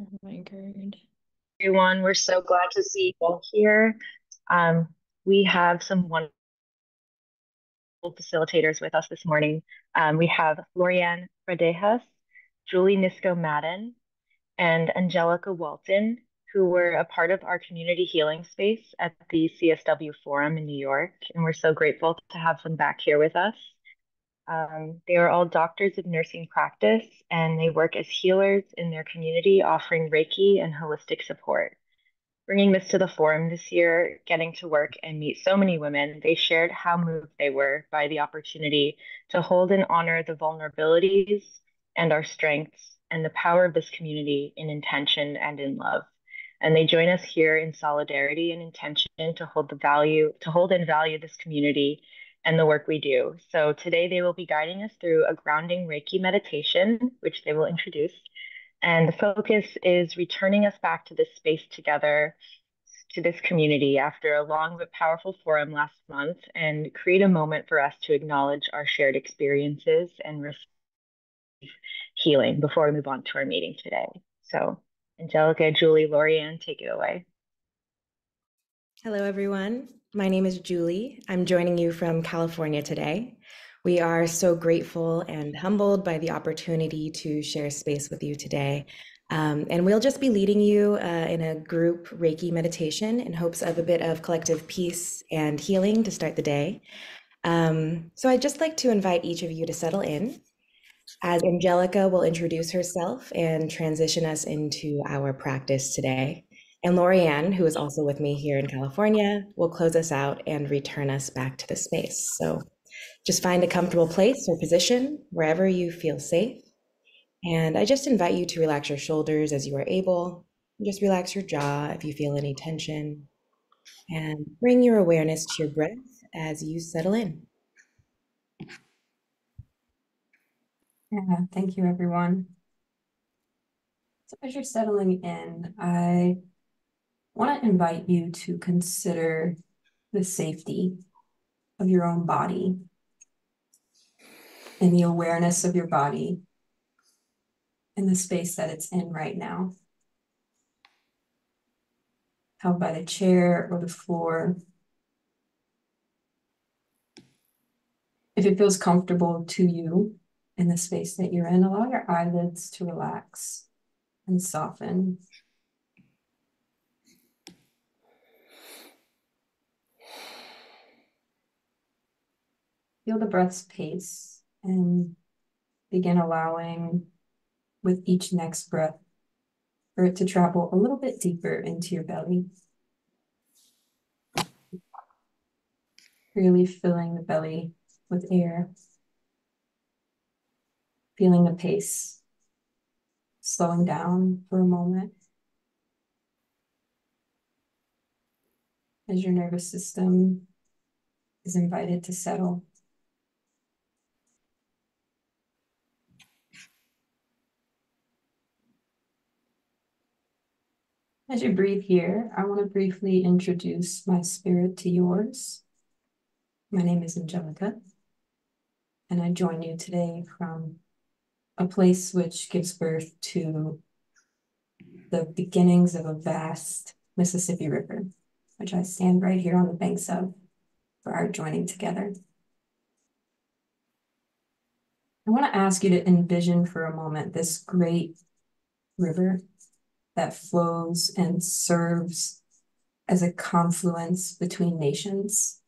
Oh my God. Everyone. We're so glad to see you all here. Um, we have some wonderful facilitators with us this morning. We have Lorianne Fradejas, Julie Nisco-Madden, and Angelica Walton, who were a part of our community healing space at the CSW Forum in New York. And we're so grateful to have them back here with us. They are all doctors of nursing practice, and they work as healers in their community, offering Reiki and holistic support. Bringing this to the forum this year, getting to work and meet so many women, they shared how moved they were by the opportunity to hold and honor the vulnerabilities and our strengths and the power of this community in intention and in love. And they join us here in solidarity and intention to hold and value this community and the work we do. So today they will be guiding us through a grounding Reiki meditation, which they will introduce. And the focus is returning us back to this space together, to this community after a long but powerful forum last month, and create a moment for us to acknowledge our shared experiences and receive healing before we move on to our meeting today. So, Angelica, Julie, Lorianne, take it away. Hello, everyone. My name is Julie. I'm joining you from California today. We are so grateful and humbled by the opportunity to share space with you today. And we'll just be leading you in a group Reiki meditation in hopes of a bit of collective peace and healing to start the day. So I'd just like to invite each of you to settle in as Angelica will introduce herself and transition us into our practice today. And Lorianne, who is also with me here in California, will close us out and return us back to the space. So just find a comfortable place or position wherever you feel safe. And I just invite you to relax your shoulders as you are able. Just relax your jaw if you feel any tension. And bring your awareness to your breath as you settle in. Yeah, thank you, everyone. So as you're settling in, I want to invite you to consider the safety of your own body and the awareness of your body in the space that it's in right now, held by the chair or the floor. If it feels comfortable to you in the space that you're in, allow your eyelids to relax and soften. Feel the breath's pace and begin allowing with each next breath for it to travel a little bit deeper into your belly. Really filling the belly with air. Feeling the pace, slowing down for a moment as your nervous system is invited to settle. As you breathe here, I want to briefly introduce my spirit to yours. My name is Angelica, and I join you today from a place which gives birth to the beginnings of a vast Mississippi River, which I stand right here on the banks of for our joining together. I want to ask you to envision for a moment this great river that flows and serves as a confluence between nations.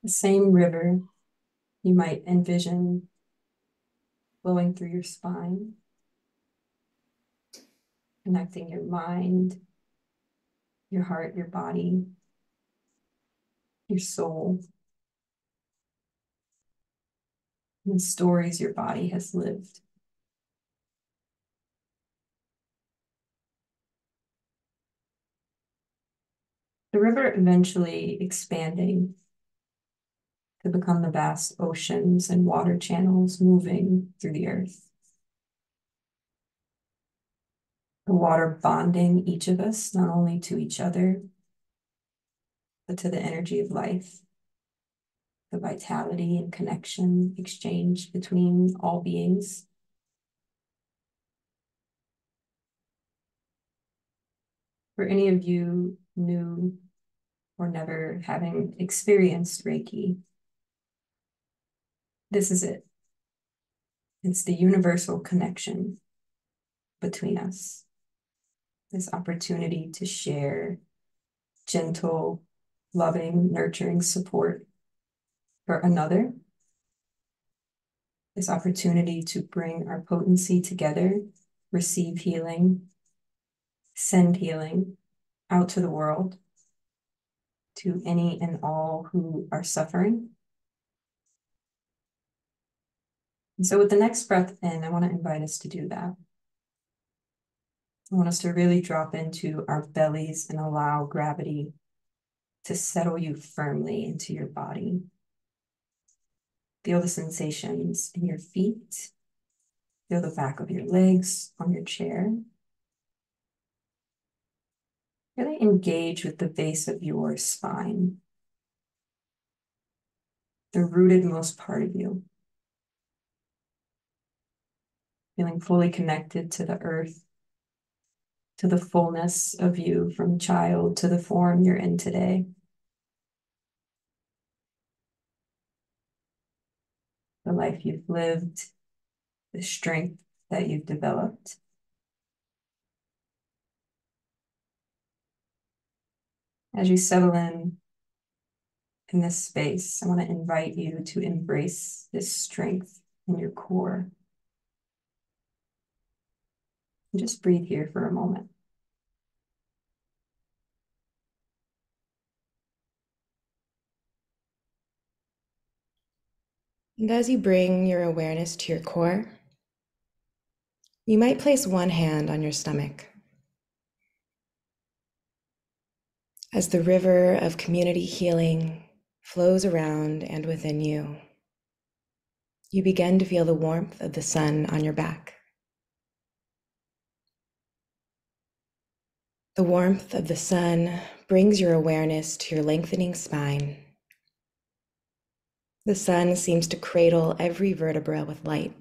The same river you might envision flowing through your spine, connecting your mind, your heart, your body, your soul, and the stories your body has lived. The river eventually expanding to become the vast oceans and water channels moving through the earth. The water bonding each of us, not only to each other, but to the energy of life, the vitality and connection exchange between all beings. For any of you new or never having experienced Reiki, this is it. It's the universal connection between us. This opportunity to share gentle, loving, nurturing support for another. This opportunity to bring our potency together, receive healing, send healing out to the world, to any and all who are suffering. And so with the next breath in, I want to invite us to do that. I want us to really drop into our bellies and allow gravity to settle you firmly into your body. Feel the sensations in your feet. Feel the back of your legs on your chair. Really engage with the base of your spine, the rooted most part of you. Feeling fully connected to the earth, to the fullness of you from child to the form you're in today. The life you've lived, the strength that you've developed. As you settle in this space, I want to invite you to embrace this strength in your core. And just breathe here for a moment. And as you bring your awareness to your core, you might place one hand on your stomach. As the river of community healing flows around and within you, you begin to feel the warmth of the sun on your back. The warmth of the sun brings your awareness to your lengthening spine. The sun seems to cradle every vertebra with light.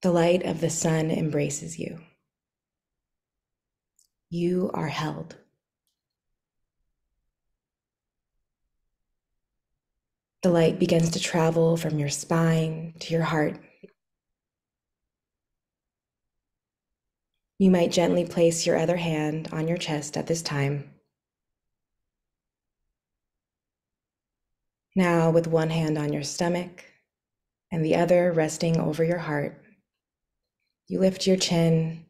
The light of the sun embraces you. You are held. The light begins to travel from your spine to your heart. You might gently place your other hand on your chest at this time. Now, with one hand on your stomach and the other resting over your heart, you lift your chin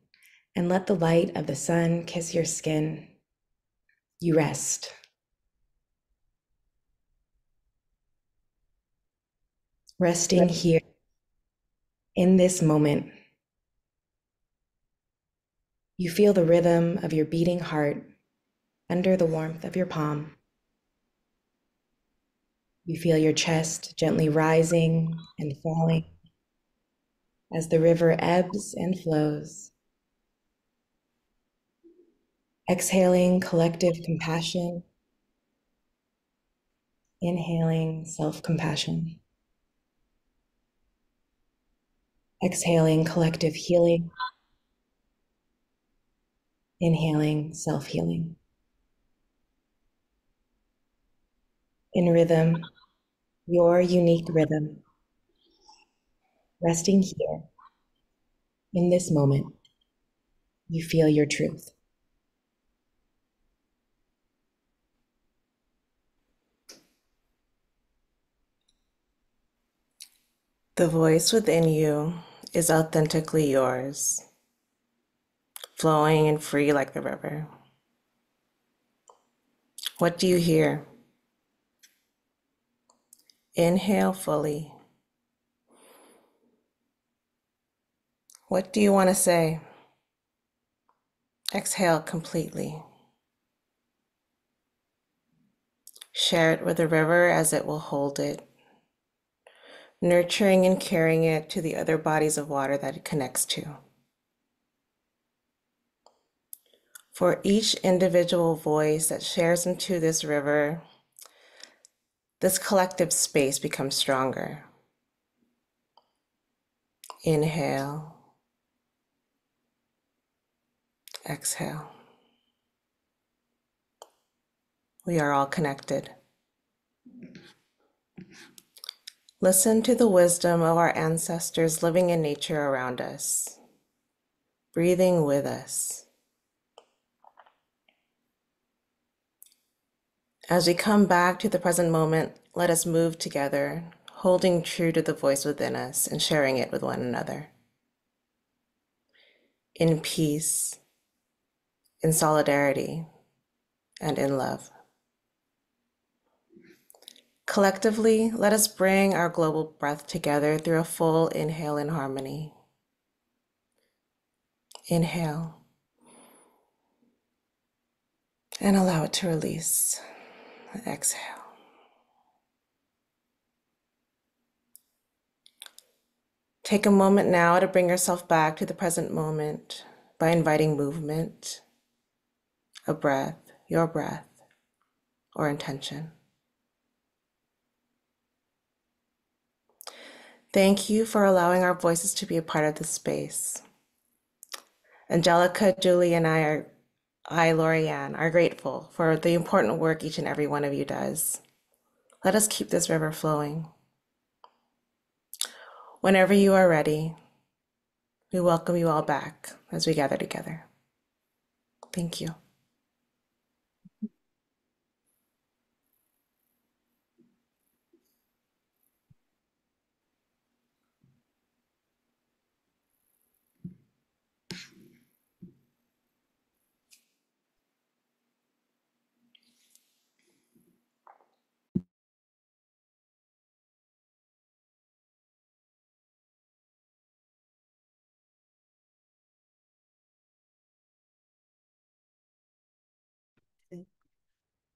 and let the light of the sun kiss your skin. You rest. Resting here in this moment, you feel the rhythm of your beating heart under the warmth of your palm. You feel your chest gently rising and falling as the river ebbs and flows. Exhaling collective compassion, inhaling self-compassion. Exhaling collective healing, inhaling self-healing. In rhythm, your unique rhythm, resting here, in this moment, you feel your truth. The voice within you is authentically yours, flowing and free like the river. What do you hear? Inhale fully. What do you want to say? Exhale completely. Share it with the river as it will hold it, nurturing and carrying it to the other bodies of water that it connects to. For each individual voice that shares into this river, this collective space becomes stronger. Inhale. Exhale. We are all connected. Listen to the wisdom of our ancestors living in nature around us, breathing with us. As we come back to the present moment, let us move together, holding true to the voice within us and sharing it with one another. In peace, in solidarity, and in love. Collectively, let us bring our global breath together through a full inhale in harmony. Inhale, and allow it to release. Exhale. Take a moment now to bring yourself back to the present moment by inviting movement, a breath, your breath, or intention. Thank you for allowing our voices to be a part of this space. Angelica, Julie, and Lorianne, are grateful for the important work each and every one of you does. Let us keep this river flowing. Whenever you are ready, we welcome you all back as we gather together. Thank you.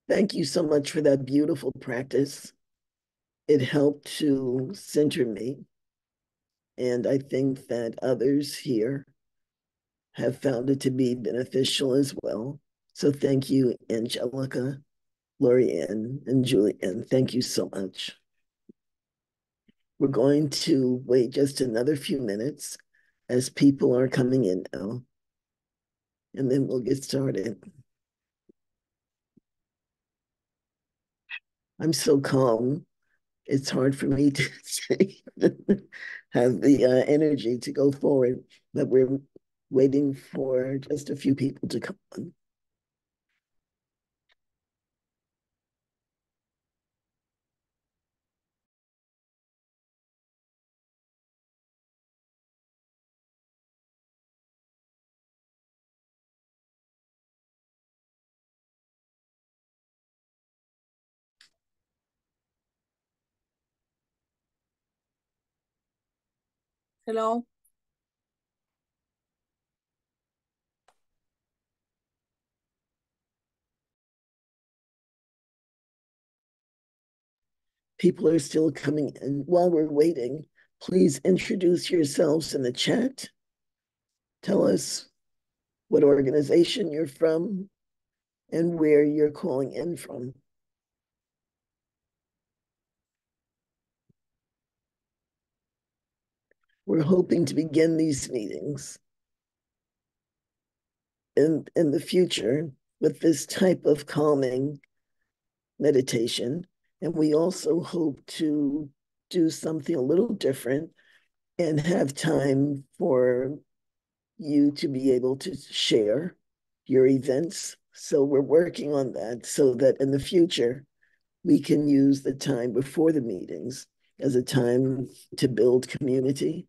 Thank you so much for that beautiful practice. It helped to center me. And I think that others here have found it to be beneficial as well. So thank you, Angelica, Lorianne, and Julianne. Thank you so much. We're going to wait just another few minutes as people are coming in now, and then we'll get started. I'm so calm. It's hard for me to have the energy to go forward, but we're waiting for just a few people to come on. Hello. People are still coming in. While we're waiting, please introduce yourselves in the chat. Tell us what organization you're from and where you're calling in from. We're hoping to begin these meetings in the future with this type of calming meditation. And we also hope to do something a little different and have time for you to be able to share your events. So we're working on that so that in the future, we can use the time before the meetings as a time to build community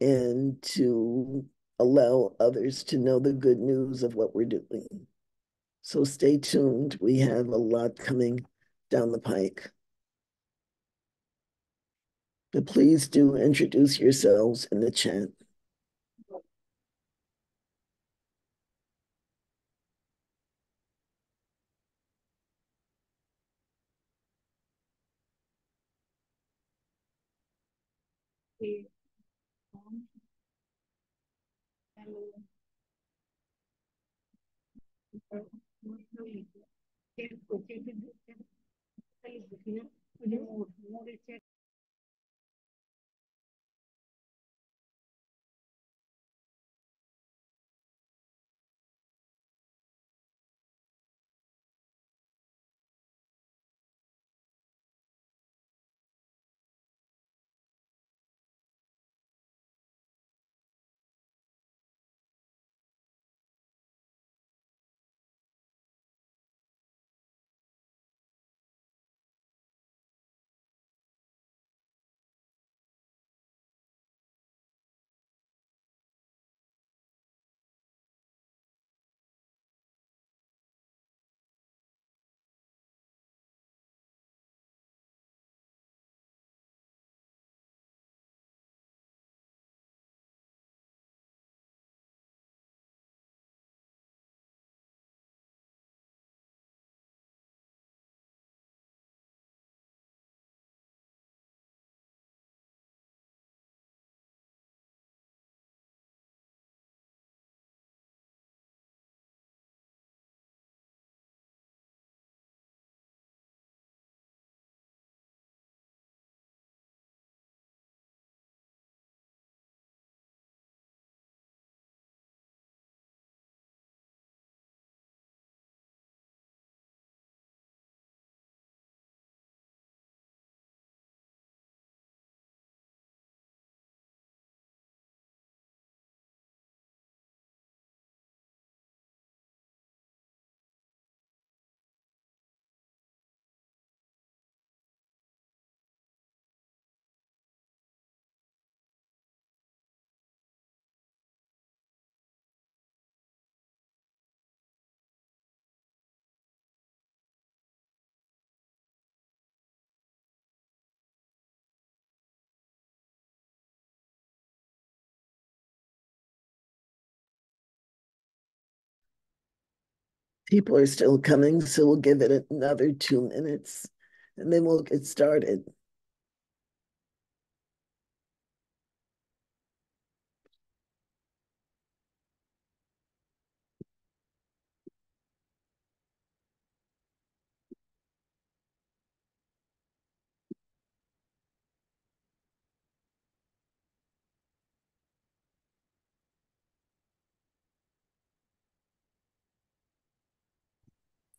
and to allow others to know the good news of what we're doing. So stay tuned. We have a lot coming down the pike. But please do introduce yourselves in the chat. People are still coming, so we'll give it another 2 minutes and then we'll get started.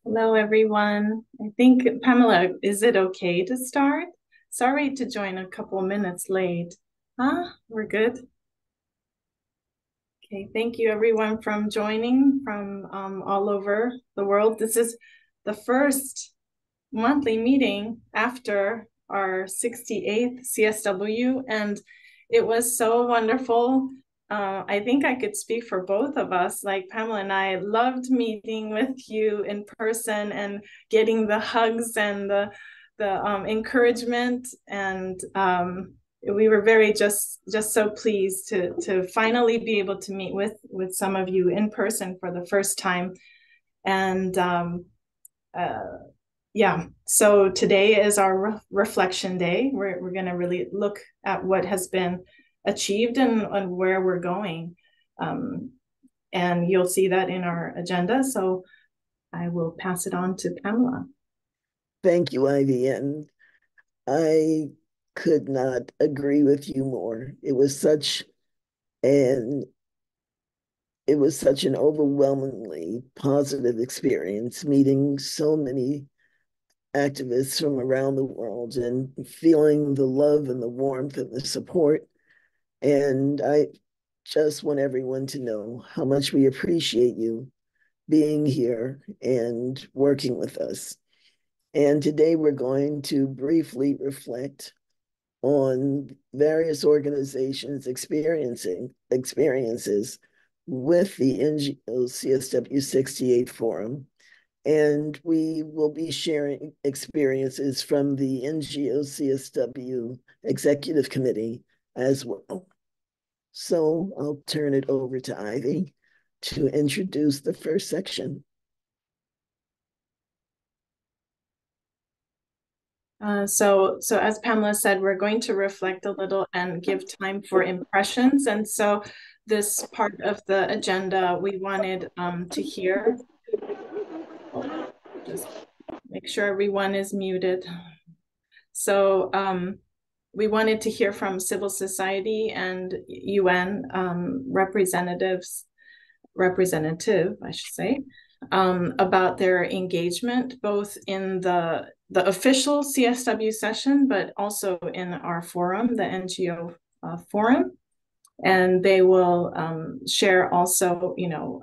Hello, everyone. I think, Pamela, is it okay to start? Sorry to join a couple minutes late. We're good. Okay, thank you everyone from joining from all over the world. This is the first monthly meeting after our 68th CSW, and it was so wonderful. I think I could speak for both of us. Like Pamela and I loved meeting with you in person and getting the hugs and the encouragement, and we were very just so pleased to finally be able to meet with some of you in person for the first time. And yeah, so today is our reflection day. We're going to really look at what has been achieved and where we're going. And you'll see that in our agenda. So I will pass it on to Pamela. Thank you, Ivy. And I could not agree with you more. It was such an overwhelmingly positive experience meeting so many activists from around the world and feeling the love and the warmth and the support. And I just want everyone to know how much we appreciate you being here and working with us. And today we're going to briefly reflect on various organizations experiences with the NGO CSW68 Forum. And we will be sharing experiences from the NGO CSW Executive Committee as well. So I'll turn it over to Ivy to introduce the first section. So as Pamela said, we're going to reflect a little and give time for impressions. And so this part of the agenda, we wanted to hear. Just make sure everyone is muted. So we wanted to hear from civil society and UN representative, I should say, about their engagement, both in the official CSW session, but also in our forum, the NGO forum. And they will share also,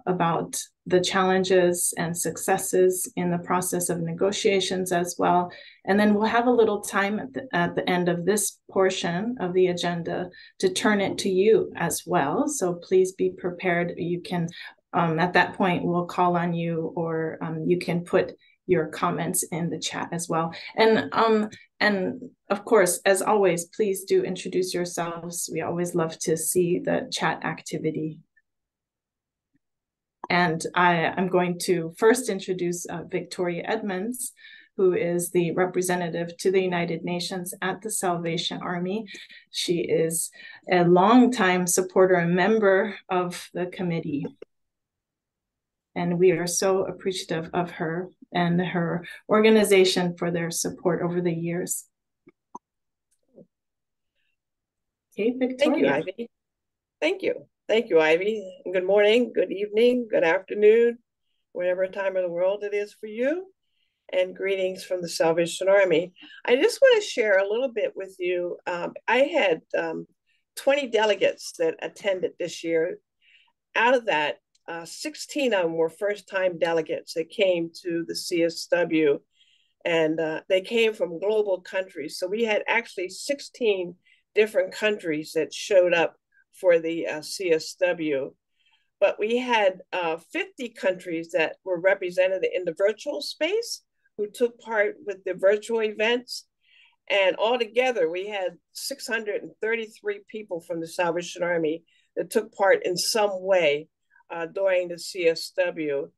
about the challenges and successes in the process of negotiations as well. And then we'll have a little time at the end of this portion of the agenda to turn it to you as well. So please be prepared. You can, at that point, we'll call on you, or you can put your comments in the chat as well. And of course, as always, please do introduce yourselves. We always love to see the chat activity. And I'm going to first introduce Victoria Edmonds, who is the representative to the United Nations at the Salvation Army. She is a longtime supporter and member of the committee. And we are so appreciative of her and her organization for their support over the years. Okay, Victoria. Thank you, Ivy. Thank you. Thank you, Ivy. Good morning, good evening, good afternoon, whatever time of the world it is for you. And greetings from the Salvation Army. I just want to share a little bit with you. I had 20 delegates that attended this year. Out of that, 16 of them were first-time delegates that came to the CSW, and they came from global countries. So we had actually 16 different countries that showed up for the CSW. But we had 50 countries that were represented in the virtual space who took part with the virtual events. And altogether, we had 633 people from the Salvation Army that took part in some way during the CSW.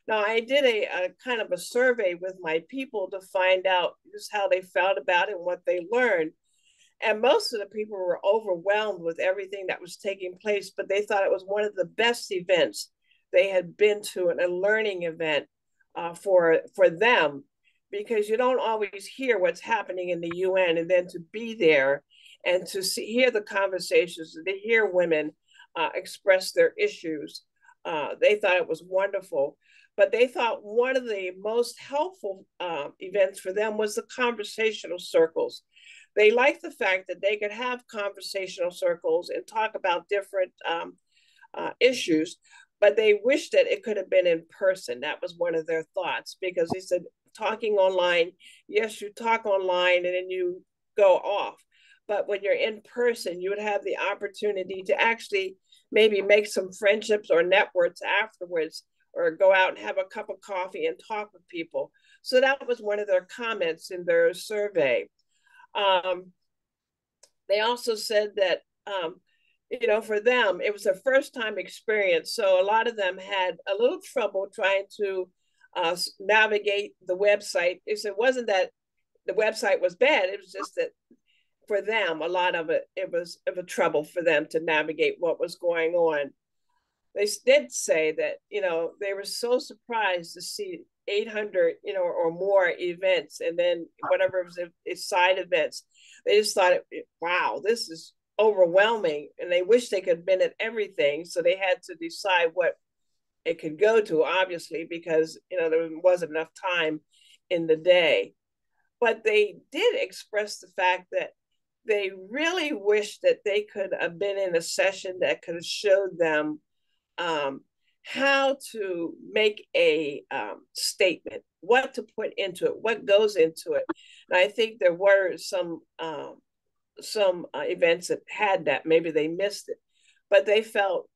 Now, I did a kind of a survey with my people to find out just how they felt about it and what they learned. And most of the people were overwhelmed with everything that was taking place, but they thought it was one of the best events they had been to, and a learning event for them, because you don't always hear what's happening in the UN, and then to be there and to hear the conversations, to hear women express their issues. They thought it was wonderful. But they thought one of the most helpful events for them was the conversational circles. They liked the fact that they could have conversational circles and talk about different issues, but they wished that it could have been in person. That was one of their thoughts, because they said talking online, yes, you talk online and then you go off. But when you're in person, you would have the opportunity to actually maybe make some friendships or networks afterwards, or go out and have a cup of coffee and talk with people. So that was one of their comments in their survey. They also said that, for them, it was a first time experience. So a lot of them had a little trouble trying to navigate the website. It wasn't that the website was bad. It was just that for them, a lot of it was a trouble for them to navigate what was going on. They did say that, they were so surprised to see 800, or more events, and then whatever was side events. They just thought, wow, this is overwhelming, and they wish they could have been at everything. So they had to decide what it could go to, obviously, because, there wasn't enough time in the day. But they did express the fact that they really wish that they could have been in a session that could have showed them how to make a statement, what to put into it, what goes into it. And I think there were some events that had that. Maybe they missed it, but they felt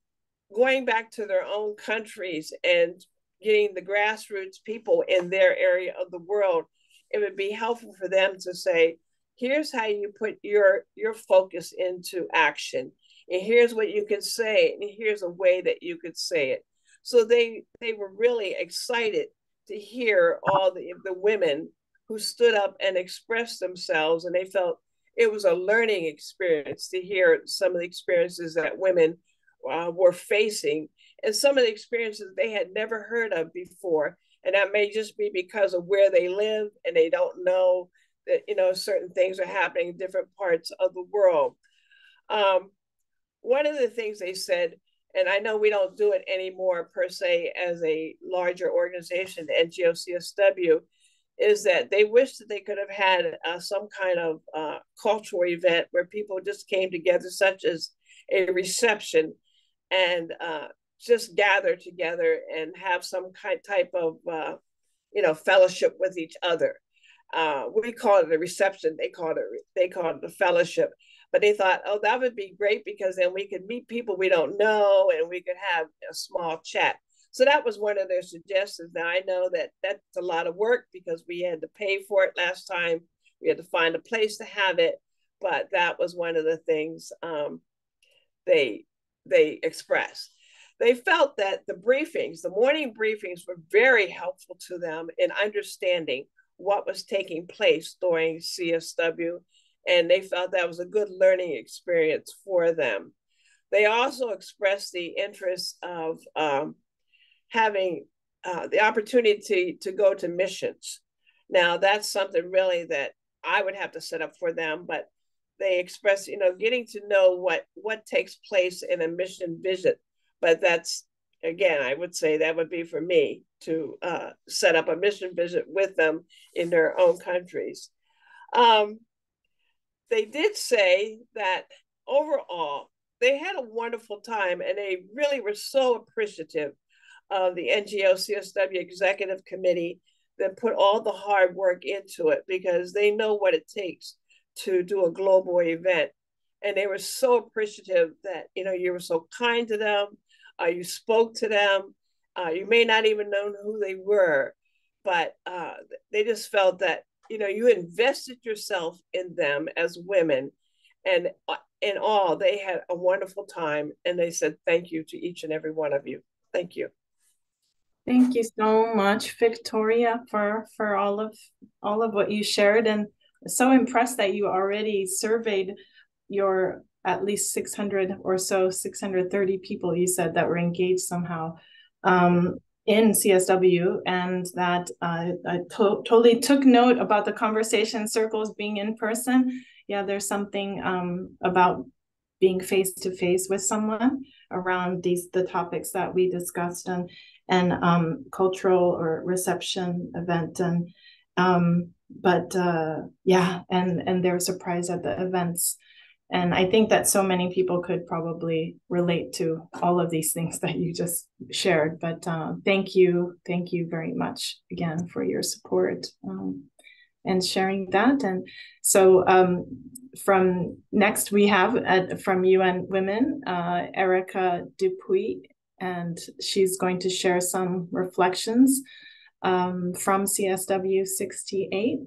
going back to their own countries and getting the grassroots people in their area of the world, it would be helpful for them to say, here's how you put your focus into action, and here's what you can say, and here's a way that you could say it. So they were really excited to hear all the women who stood up and expressed themselves, and they felt it was a learning experience to hear some of the experiences that women were facing, and some of the experiences they had never heard of before. And that may just be because of where they live, and they don't know that, certain things are happening in different parts of the world. One of the things they said, and I know we don't do it anymore per se as a larger organization, the NGO CSW, is that they wish that they could have had some kind of cultural event where people just came together, such as a reception, and just gather together and have some type of fellowship with each other. We call it a reception. They call it a fellowship. But they thought, oh, that would be great, because then we could meet people we don't know, and we could have a small chat. So that was one of their suggestions. Now, I know that that's a lot of work, because we had to pay for it last time. We had to find a place to have it. But that was one of the things they expressed. They felt that the morning briefings were very helpful to them in understanding what was taking place during CSW, and they felt that was a good learning experience for them. They also expressed the interest of having the opportunity to go to missions. Now, that's something really that I would have to set up for them, but they expressed, getting to know what takes place in a mission visit. But that's, again, I would say that would be for me to set up a mission visit with them in their own countries. They did say that overall, they had a wonderful time, and they really were so appreciative of the NGO CSW Executive Committee that put all the hard work into it, because they know what it takes to do a global event. And they were so appreciative that, you were so kind to them. You spoke to them. You may not even know who they were, but they just felt that, you invested yourself in them as women. And in all, they had a wonderful time. And they said, thank you to each and every one of you. Thank you. Thank you so much, Victoria, for all of what you shared, and so impressed that you already surveyed your at least 600 or so, 630 people you said that were engaged somehow in CSW, and that I totally took note about the conversation circles being in person. Yeah, there's something about being face to face with someone around the topics that we discussed, and cultural or reception event, and yeah, and they're surprised at the events. And I think that so many people could probably relate to all of these things that you just shared. But thank you very much again for your support and sharing that. And so from next we have from UN Women, Erica Dupuy, and she's going to share some reflections from CSW68,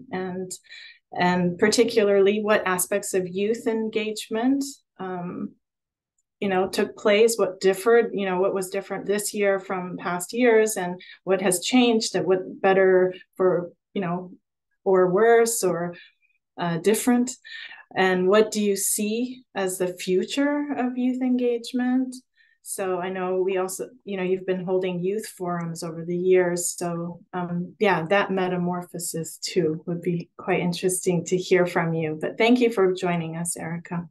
and particularly what aspects of youth engagement took place, what differed, what was different this year from past years, and what has changed, and what better for, or worse, or different, and what do you see as the future of youth engagement? So I know we also, you've been holding youth forums over the years. So yeah, that metamorphosis too would be quite interesting to hear from you. But thank you for joining us, Erica.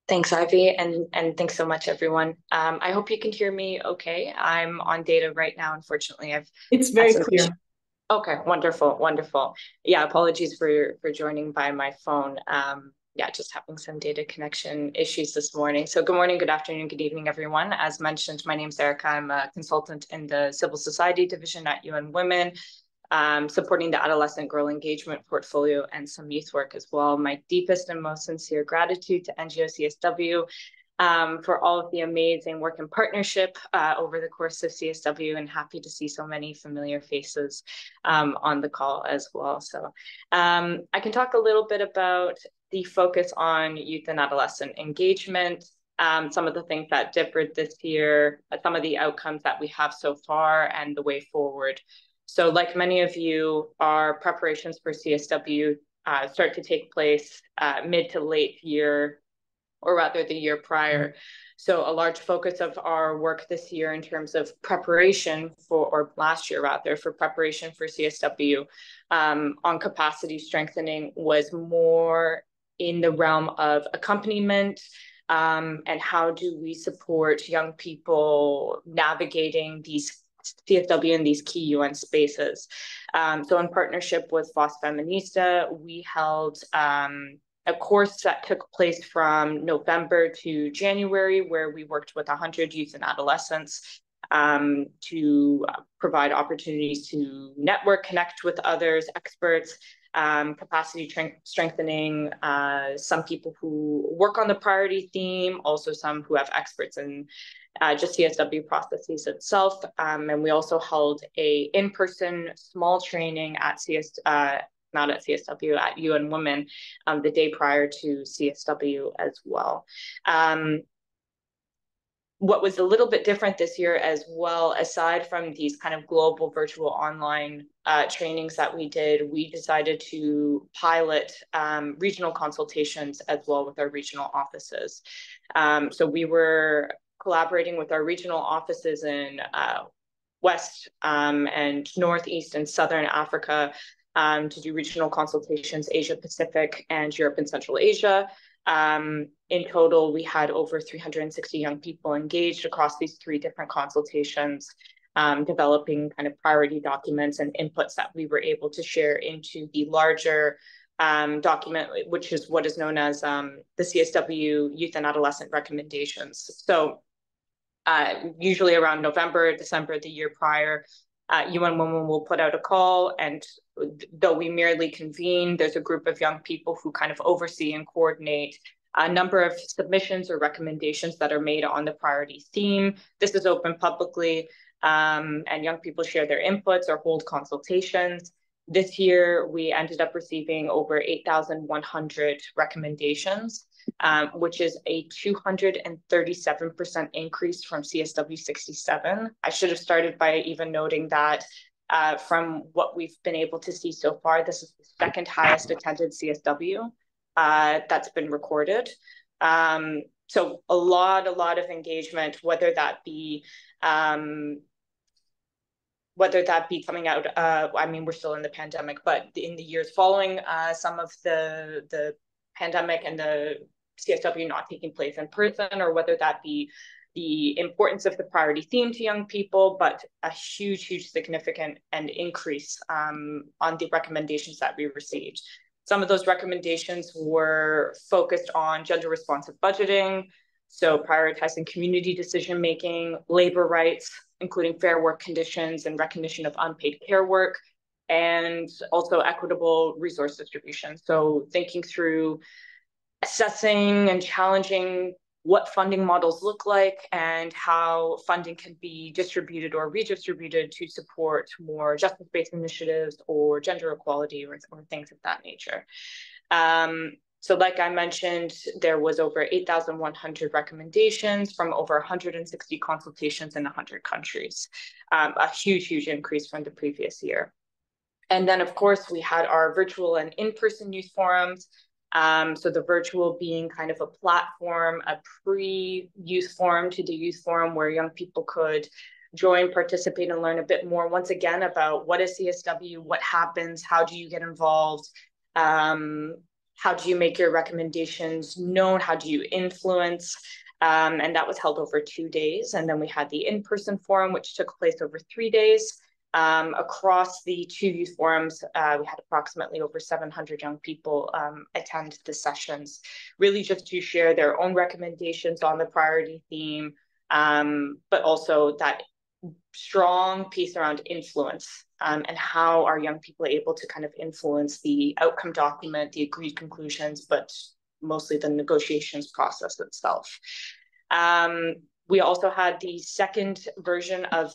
Thanks, Ivy, and thanks so much, everyone. I hope you can hear me okay. I'm on data right now. Unfortunately, it's very clear. Okay, wonderful, wonderful. Yeah, apologies for joining by my phone. Yeah, just having some data connection issues this morning. So good morning, good afternoon, good evening, everyone. As mentioned, my name's Erica. I'm a consultant in the Civil Society Division at UN Women, supporting the adolescent girl engagement portfolio and some youth work as well. My deepest and most sincere gratitude to NGO CSW for all of the amazing work and partnership over the course of CSW, and happy to see so many familiar faces on the call as well. So I can talk a little bit about the focus on youth and adolescent engagement, some of the things that differed this year, some of the outcomes that we have so far, and the way forward. So like many of you, our preparations for CSW start to take place mid to late year, or rather the year prior. So a large focus of our work this year in terms of preparation for, or last year rather, for preparation for CSW on capacity strengthening was more in the realm of accompaniment, and how do we support young people navigating these CSW in these key UN spaces. So in partnership with FOS Feminista, we held a course that took place from November to January, where we worked with 100 youth and adolescents to provide opportunities to network, connect with others, experts, capacity strengthening, some people who work on the priority theme, also some who have experts in just CSW processes itself. And we also held a in-person small training at not at CSW, at UN Women, the day prior to CSW as well. What was a little bit different this year as well, aside from these kind of global virtual online trainings that we did, we decided to pilot regional consultations as well with our regional offices. So we were collaborating with our regional offices in West and Northeast and Southern Africa to do regional consultations, Asia Pacific and Europe and Central Asia. In total, we had over 360 young people engaged across these 3 different consultations, developing kind of priority documents and inputs that we were able to share into the larger document, which is what is known as the CSW Youth and Adolescent Recommendations. So usually around November, December, the year prior, UN Women will put out a call, and though we merely convene, there's a group of young people who kind of oversee and coordinate a number of submissions or recommendations that are made on the priority theme. This is open publicly, and young people share their inputs or hold consultations. This year, we ended up receiving over 8,100 recommendations, which is a 237% increase from CSW67. I should have started by even noting that from what we've been able to see so far, this is the second highest attended CSW that's been recorded. So a lot of engagement, whether that be coming out, I mean, we're still in the pandemic, but in the years following some of the pandemic and the CSW not taking place in person, or whether that be the importance of the priority theme to young people, but a huge significant and increase on the recommendations that we received. Some of those recommendations were focused on gender responsive budgeting, so prioritizing community decision-making, labor rights, including fair work conditions and recognition of unpaid care work, and also equitable resource distribution. So thinking through assessing and challenging what funding models look like and how funding can be distributed or redistributed to support more justice-based initiatives or gender equality or things of that nature. So like I mentioned, there was over 8,100 recommendations from over 160 consultations in 100 countries, a huge increase from the previous year. And then, of course, we had our virtual and in-person youth forums. So the virtual being kind of a platform, a pre-youth forum to the youth forum where young people could join, participate, and learn a bit more, once again, about what is CSW, what happens, how do you get involved, how do you make your recommendations known, how do you influence, and that was held over 2 days. And then we had the in-person forum, which took place over 3 days. Across the 2 youth forums, we had approximately over 700 young people attend the sessions, really just to share their own recommendations on the priority theme, but also that strong piece around influence and how are young people able to kind of influence the outcome document, the agreed conclusions, but mostly the negotiations process itself. We also had the second version of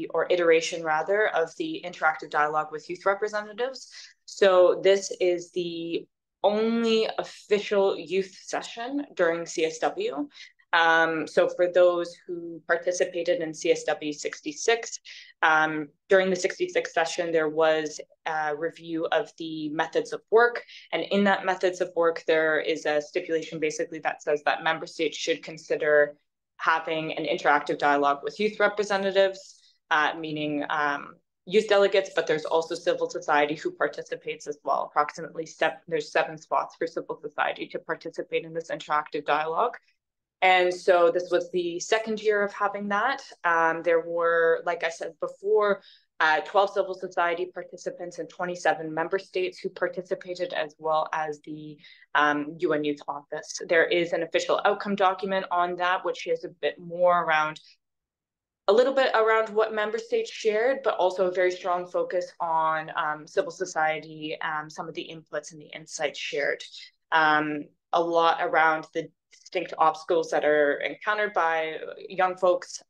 or iteration rather, of the interactive dialogue with youth representatives. So this is the only official youth session during CSW. So for those who participated in CSW66, during the 66 session, there was a review of the methods of work. And in that methods of work, there is a stipulation basically that says that member states should consider having an interactive dialogue with youth representatives, meaning youth delegates, but there's also civil society who participates as well. Approximately there's 7 spots for civil society to participate in this interactive dialogue. And so this was the second year of having that. There were, like I said before, 12 civil society participants and 27 member states who participated, as well as the UN Youth Office. There is an official outcome document on that, which is a bit more around, a little bit around what member states shared, but also a very strong focus on civil society, some of the inputs and the insights shared. A lot around the distinct obstacles that are encountered by young folks,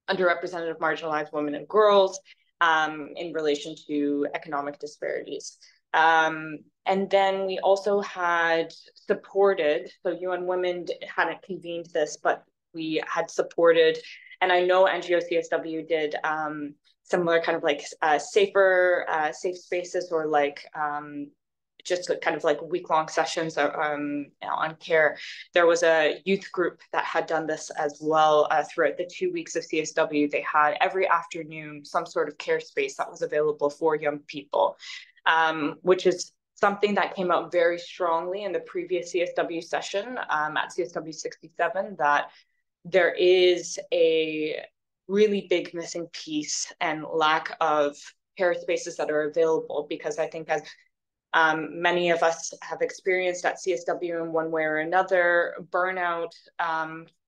underrepresented, marginalized women and girls in relation to economic disparities. And then we also had supported, so UN Women hadn't convened this, but we had supported, and I know NGO CSW did similar kind of like safe spaces, or like just kind of like week-long sessions on care. There was a youth group that had done this as well throughout the 2 weeks of CSW. They had every afternoon some sort of care space that was available for young people, which is something that came out very strongly in the previous CSW session at CSW67, that there is a really big missing piece and lack of care spaces that are available, because I think as many of us have experienced at CSW in one way or another, burnout,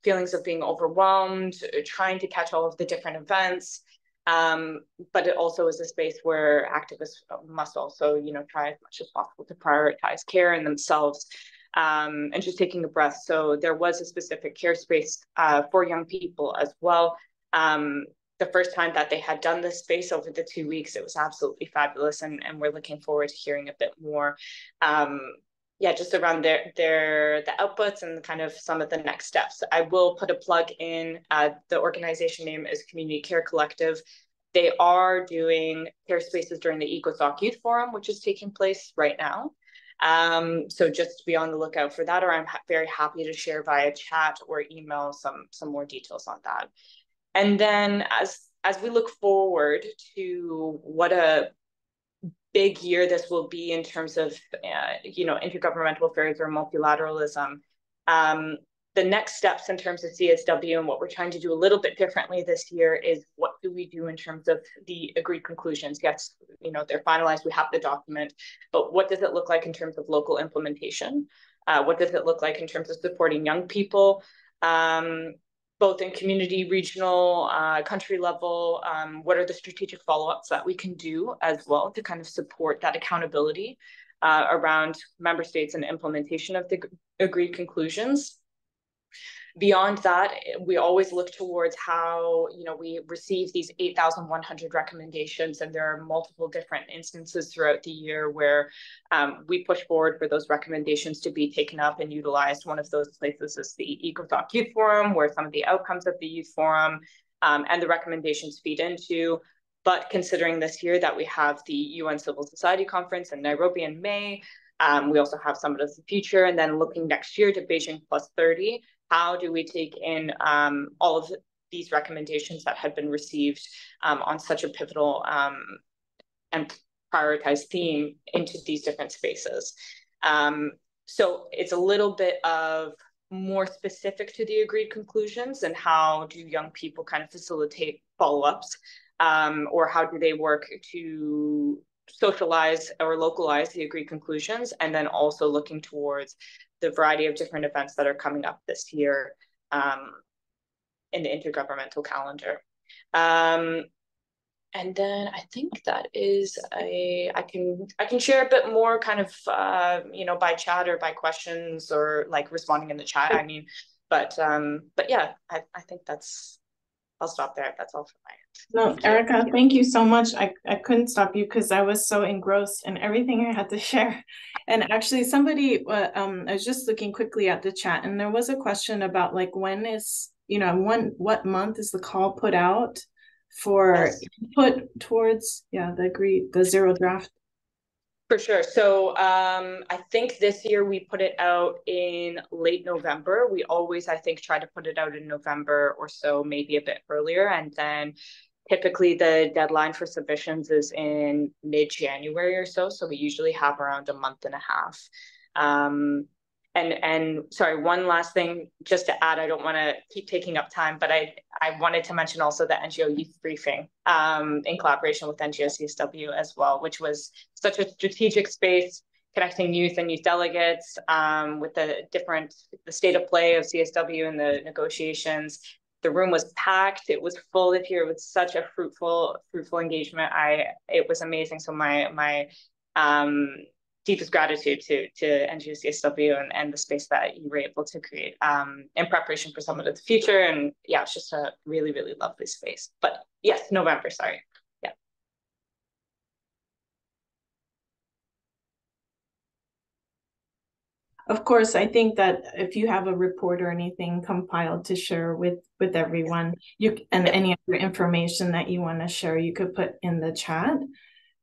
feelings of being overwhelmed, trying to catch all of the different events. But it also is a space where activists must also, try as much as possible to prioritize care in themselves, and just taking a breath. So there was a specific care space for young people as well. the first time that they had done this space over the 2 weeks. It was absolutely fabulous, and we're looking forward to hearing a bit more, just around the outputs and kind of some of the next steps. I will put a plug in. The organization name is Community Care Collective. They are doing care spaces during the EcoSoc Youth Forum, which is taking place right now. So just be on the lookout for that, or I'm very happy to share via chat or email some more details on that. And then as we look forward to what a big year this will be in terms of intergovernmental affairs or multilateralism, the next steps in terms of CSW and what we're trying to do a little bit differently this year is what do we do in terms of the agreed conclusions? Yes, they're finalized, we have the document, but what does it look like in terms of local implementation? What does it look like in terms of supporting young people, both in community, regional, country level? What are the strategic follow-ups that we can do as well to kind of support that accountability around member states and implementation of the agreed conclusions? Beyond that, we always look towards how, we receive these 8,100 recommendations, and there are multiple different instances throughout the year where we push forward for those recommendations to be taken up and utilized. One of those places is the EcoSoc Youth Forum, where some of the outcomes of the Youth Forum and the recommendations feed into. But considering this year that we have the UN Civil Society Conference in Nairobi in May, we also have Summit of the Future, and then looking next year to Beijing +30, how do we take in all of these recommendations that had been received on such a pivotal and prioritized theme into these different spaces? So it's a little bit of more specific to the agreed conclusions, and how do young people kind of facilitate follow-ups, or how do they work to socialize or localize the agreed conclusions, and then also looking towards the variety of different events that are coming up this year in the intergovernmental calendar. And then I think that is I can share a bit more kind of by chat or by questions or like responding in the chat. I mean, but yeah, I think I'll stop there. That's all from my end. No, Erica, thank you so much. I couldn't stop you because I was so engrossed in everything I had to share. And actually somebody, I was just looking quickly at the chat, and there was a question about like, when is, what month is the call put out for input towards, the zero draft? For sure. So I think this year we put it out in late November. We always, I think, try to put it out in November or so, maybe a bit earlier. And then typically the deadline for submissions is in mid-January or so. So we usually have around a month and a half. And sorry, one last thing just to add, I don't want to keep taking up time, but I wanted to mention also the NGO Youth Briefing in collaboration with NGO CSW as well, which was such a strategic space connecting youth and youth delegates with the state of play of CSW and the negotiations. The room was packed. It was full this year. It was such a fruitful engagement. It was amazing. So my deepest gratitude to NGO CSW and the space that you were able to create in preparation for Summit of the Future. And yeah, it's just a really, really lovely space. But yes, November, sorry. Yeah. Of course, I think that if you have a report or anything compiled to share with everyone, any other information that you want to share, you could put in the chat.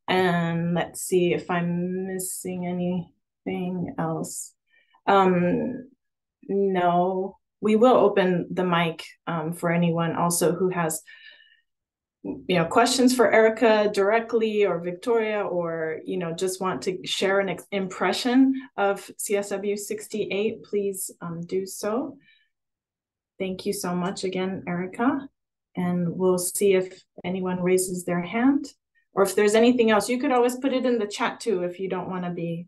And let's see if I'm missing anything else. No, we will open the mic for anyone also who has questions for Erica directly, or Victoria, or just want to share an impression of CSW68. Please do so. Thank you so much again, Erica. And we'll see if anyone raises their hand. Or if there's anything else, you could always put it in the chat too if you don't want to be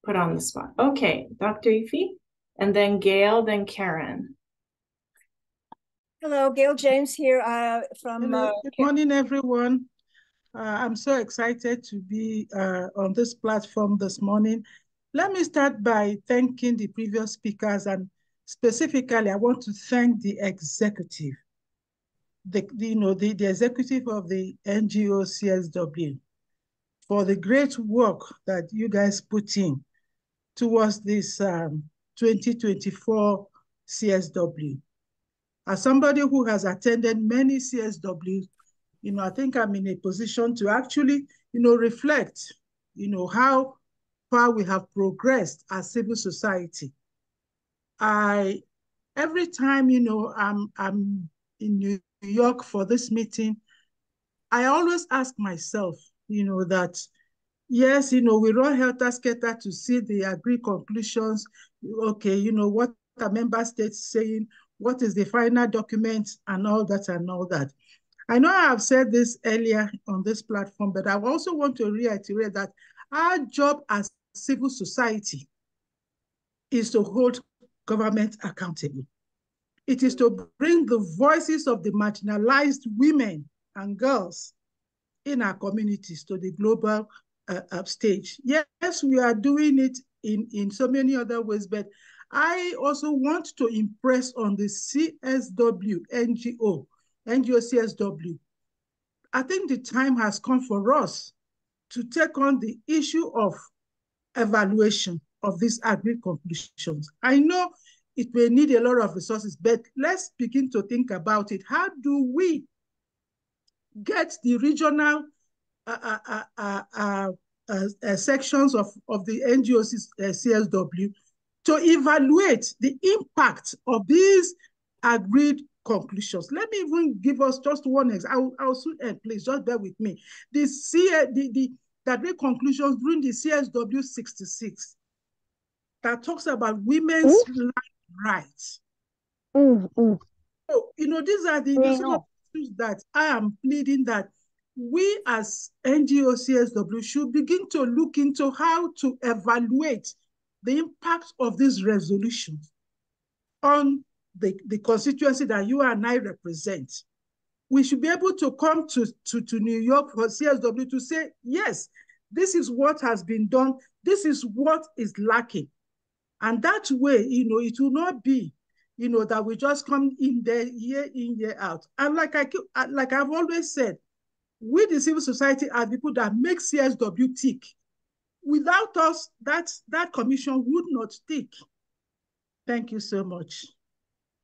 put on the spot. Okay, Dr. Ify, and then Gail, then Karen. Hello, Gail James here from... Good morning, everyone. I'm so excited to be on this platform this morning. Let me start by thanking the previous speakers, and specifically, I want to thank the executive. the executive of the NGO CSW for the great work that you guys put in towards this 2024 CSW. As somebody who has attended many CSWs, I think I'm in a position to actually, reflect, how far we have progressed as civil society. Every time, I'm in New York for this meeting, I always ask myself, that yes, we run helter-skelter to see the agreed conclusions. Okay, what the member states saying, what is the final document, and all that and all that. I know I have said this earlier on this platform, but I also want to reiterate that our job as civil society is to hold government accountable. It is to bring the voices of the marginalized women and girls in our communities to the global stage. Yes, we are doing it in so many other ways, but I also want to impress on the CSW, NGO CSW. I think the time has come for us to take on the issue of evaluation of these agreed conclusions. I know it may need a lot of resources, but let's begin to think about it. How do we get the regional sections of the NGO CSW to evaluate the impact of these agreed conclusions? Let me even give us just one example. I'll soon end, please, just bear with me. The agreed conclusions during the CSW68 that talks about women's rights. So, these are the sort of issues that I am pleading that we as NGO CSW should begin to look into how to evaluate the impact of these resolutions on the constituency that you and I represent. We should be able to come to New York for CSW to say, yes, this is what has been done, this is what is lacking. And that way, it will not be, that we just come in there year in, year out. And like I've always said, we, the civil society, are people that make CSW tick. Without us, that commission would not tick. Thank you so much.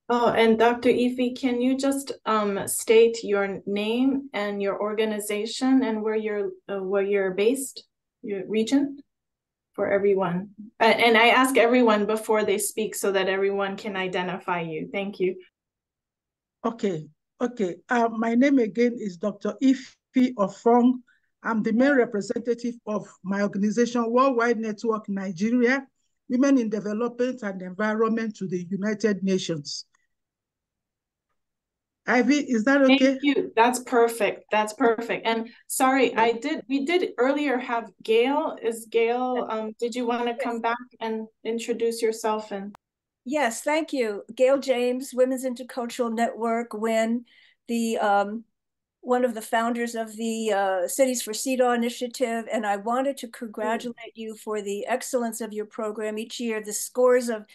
Oh, and Dr. Ify, can you just state your name and your organization and where you're based, your region, for everyone? And I ask everyone before they speak so that everyone can identify you. Thank you. Okay. My name again is Dr. Ify Ofong. I'm the main representative of my organization, Worldwide Network Nigeria, Women in Development and Environment to the United Nations. Ivy, is that okay? Thank you. That's perfect. That's perfect. And sorry, we did earlier have Gail. Is Gail, did you want to come back and introduce yourself? And yes, thank you. Gail James, Women's Intercultural Network, WIN, one of the founders of the Cities for CEDAW initiative. And I wanted to congratulate you for the excellence of your program each year. The scores of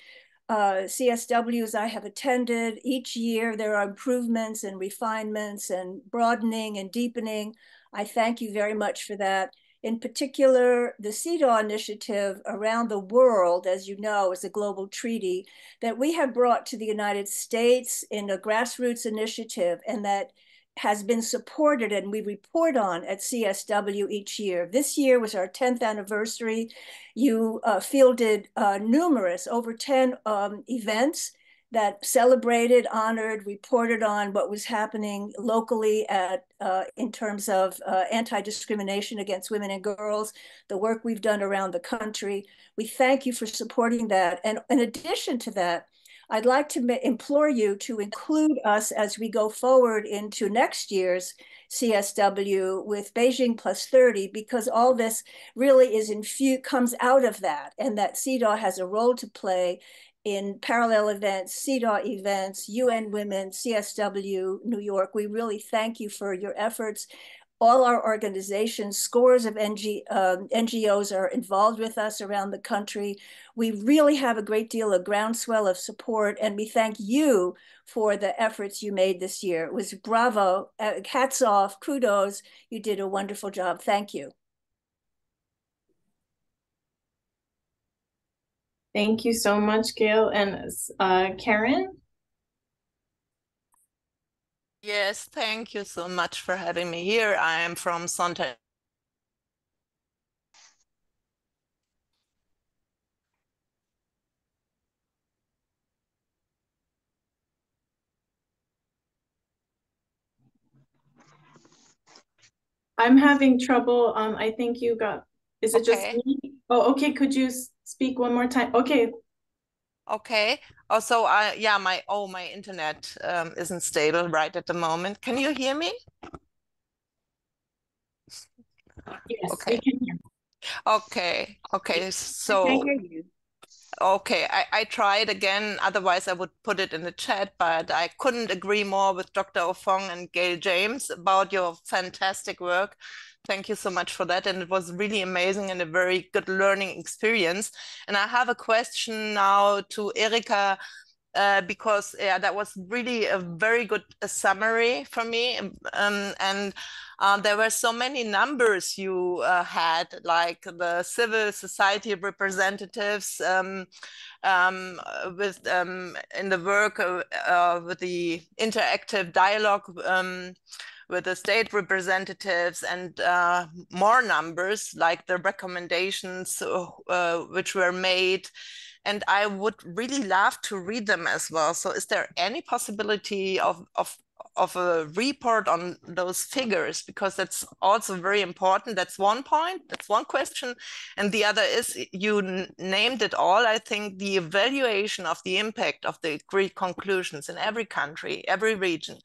CSWs I have attended, each year there are improvements and refinements and broadening and deepening. I thank you very much for that. In particular, the CEDAW initiative around the world, as you know, is a global treaty that we have brought to the United States in a grassroots initiative, and that has been supported and we report on at CSW each year. This year was our 10th anniversary. You fielded numerous, over 10 events that celebrated, honored, reported on what was happening locally in terms of anti-discrimination against women and girls, the work we've done around the country. We thank you for supporting that. And in addition to that, I'd like to implore you to include us as we go forward into next year's CSW with Beijing plus 30, because all this really is comes out of that, and that CEDAW has a role to play in parallel events, CEDAW events, UN Women, CSW, New York. We really thank you for your efforts. all our organizations, scores of NGOs are involved with us around the country. We really have a great deal of groundswell of support, and we thank you for the efforts you made this year. It was bravo, hats off, kudos. You did a wonderful job. Thank you. Thank you so much, Gail. And Karen? Yes, thank you so much for having me here. I am from Sonntag. I'm having trouble. I think you got, is it just Okay. me? Oh, okay. Could you speak one more time? Okay. Okay. Also, yeah, my internet isn't stable right at the moment. Can you hear me? Yes, Okay. we can hear. Okay. Okay. So I can hear you. Okay, I tried again, otherwise I would put it in the chat, but I couldn't agree more with Dr. Ofong and Gail James about your fantastic work. Thank you so much for that. And it was really amazing and a very good learning experience. And I have a question now to Erika, because that was really a very good summary for me. And there were so many numbers you had, like the civil society representatives with in the work with the interactive dialogue with the state representatives, and more numbers like the recommendations which were made. And I would really love to read them as well. So is there any possibility of a report on those figures? Because that's also very important. That's one point, that's one question. And the other is, you named it all, I think, the evaluation of the impact of the agreed conclusions in every country, every region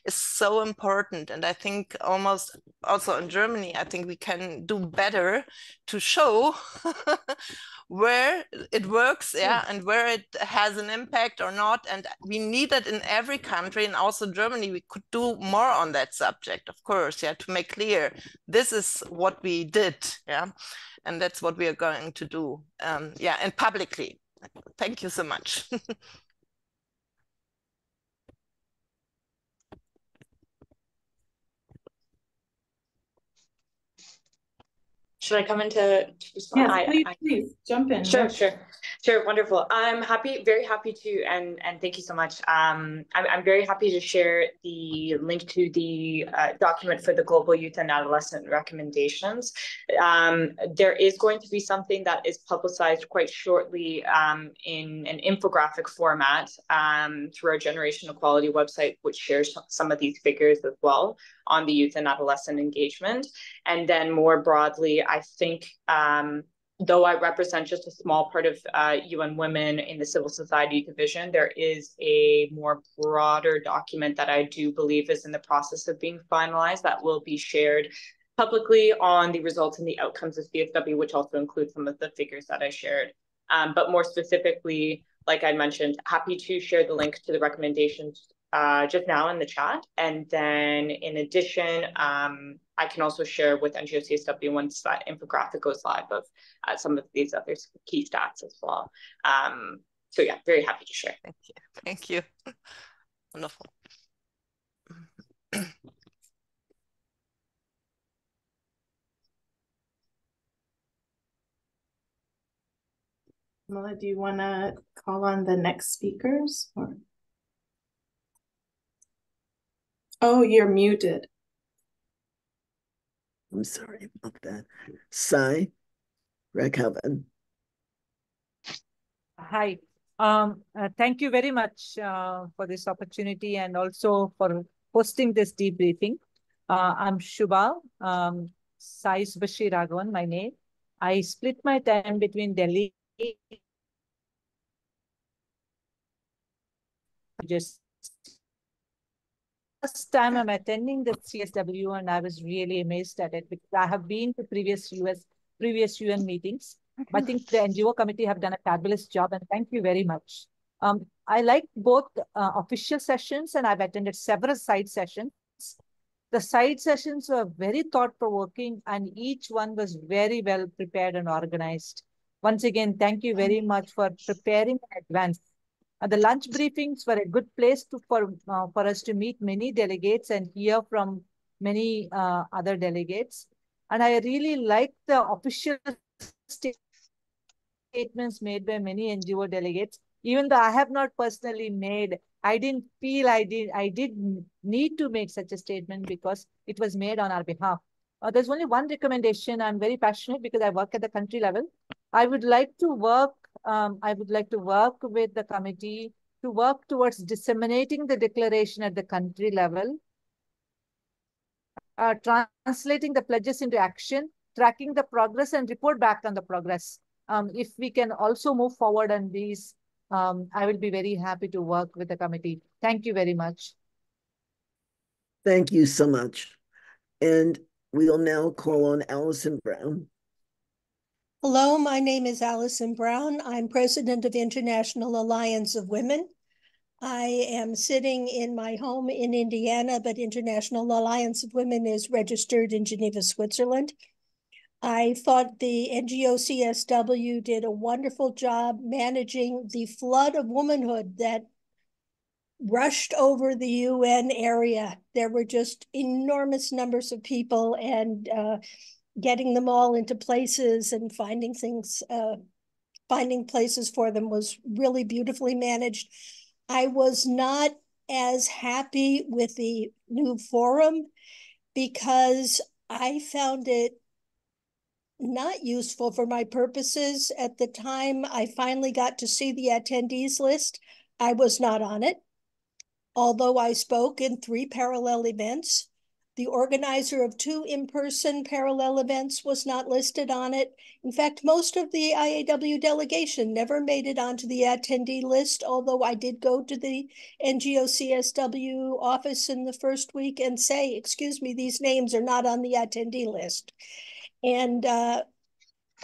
is so important. And I think almost also in Germany, I think we can do better to show where it works, yeah, and where it has an impact or not. And we need it in every country, and also Germany, we could do more on that subject, of course, yeah, to make clear this is what we did, yeah, and that's what we are going to do, yeah, and publicly. Thank you so much. Should I come into respond? Yes, please jump in. Sure, sure, wonderful. I'm very happy to, and thank you so much. I'm very happy to share the link to the document for the Global Youth and Adolescent Recommendations. There is going to be something that is publicized quite shortly in an infographic format through our Generation Equality website, which shares some of these figures as well on the youth and adolescent engagement. And then more broadly, I think, though I represent just a small part of UN Women in the Civil Society Division, there is a more broader document that I do believe is in the process of being finalized that will be shared publicly on the results and the outcomes of CSW, which also includes some of the figures that I shared. But more specifically, like I mentioned, happy to share the link to the recommendations just now in the chat. And then in addition, I can also share with NGO CSW once that infographic goes live of some of these other key stats as well. So yeah, very happy to share. Thank you. Wonderful. Mala, do you want to call on the next speakers? Or... Oh, you're muted. I'm sorry about that. Sai Rekhavan. Hi. Thank you very much for this opportunity and also for hosting this debriefing. I'm Shubha, Sai Subhashi Raghavan, my name. I split my time between Delhi. Just first time I'm attending the CSW, and I was really amazed at it because I have been to previous UN meetings. I think the NGO committee have done a fabulous job, and thank you very much. I like both official sessions, and I've attended several side sessions. The side sessions were very thought-provoking, and each one was very well prepared and organized. Once again, thank you very much for preparing in advance. The lunch briefings were a good place for us to meet many delegates and hear from many other delegates. And I really liked the official statements made by many NGO delegates. Even though I have not personally made, I didn't feel I did need to make such a statement because it was made on our behalf. There's only one recommendation. I'm very passionate because I work at the country level. I would like to work with the committee to work towards disseminating the declaration at the country level, translating the pledges into action, tracking the progress, and report back on the progress. If we can also move forward on these, I will be very happy to work with the committee. Thank you very much. Thank you so much. And we'll now call on Allison Brown. Hello, my name is Allison Brown. I'm president of International Alliance of Women. I am sitting in my home in Indiana, but International Alliance of Women is registered in Geneva, Switzerland. I thought the NGO CSW did a wonderful job managing the flood of womanhood that rushed over the UN area. There were just enormous numbers of people, and getting them all into places and finding places for them was really beautifully managed. I was not as happy with the new forum because I found it not useful for my purposes. At the time I finally got to see the attendees list, I was not on it. Although I spoke in 3 parallel events, the organizer of 2 in-person parallel events was not listed on it. In fact, most of the IAW delegation never made it onto the attendee list, although I did go to the NGO CSW office in the first week and say, excuse me, these names are not on the attendee list. And I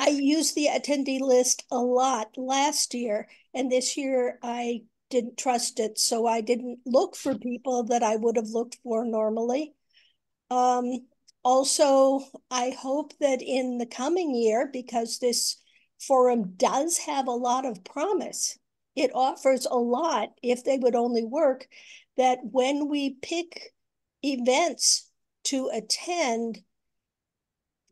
used the attendee list a lot last year, and this year I didn't trust it, so I didn't look for people that I would have looked for normally. Also, I hope that in the coming year, because this forum does have a lot of promise, it offers a lot if they would only work, that when we pick events to attend,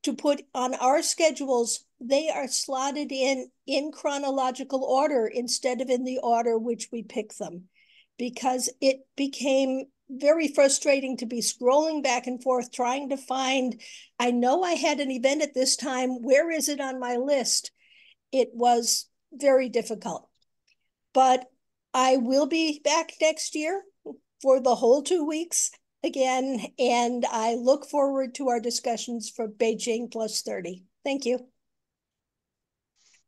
to put on our schedules, they are slotted in chronological order instead of in the order which we pick them, because it became very frustrating to be scrolling back and forth trying to find, I know I had an event at this time, where is it on my list? It was very difficult. But I will be back next year for the whole 2 weeks again, and I look forward to our discussions for Beijing plus 30. Thank you.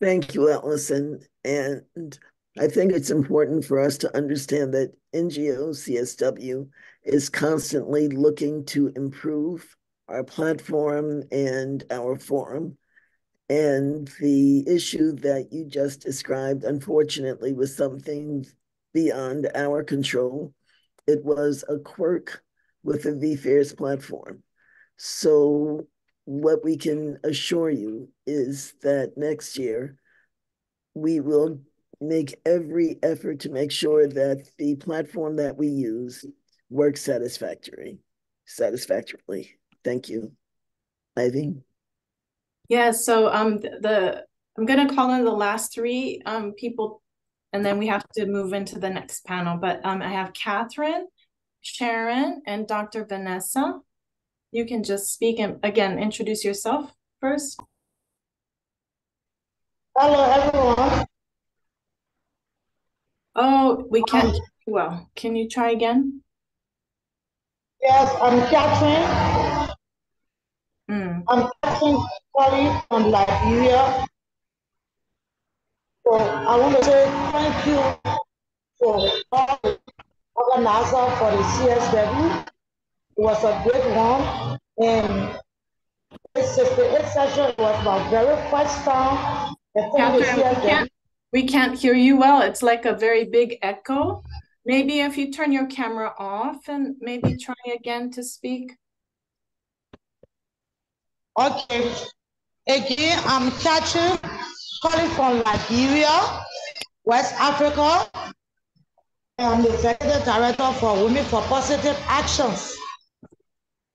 Thank you, Allison. And I think it's important for us to understand that NGO CSW is constantly looking to improve our platform and our forum. And the issue that you just described, unfortunately, was something beyond our control. It was a quirk with the VFairs platform. So what we can assure you is that next year, we will make every effort to make sure that the platform that we use works satisfactorily. Thank you. Ivy? Yeah, so I'm going to call in the last 3 people, and then we have to move into the next panel. But I have Catherine, Sharon, and Dr. Vanessa. You can just speak and again introduce yourself first. Hello, everyone. Oh, we can't hear you well. Can you try again? Yes, I'm Catherine. I'm Catherine calling from Liberia. So I want to say thank you for all the organizers for the CSW. It was a great one. And the 68 session was my very first time. Catherine, we can't hear you well. It's like a very big echo. Maybe if you turn your camera off and maybe try again to speak. Okay. Again, I'm Chachi, calling from Liberia, West Africa. I'm the Executive Director for Women for Positive Actions.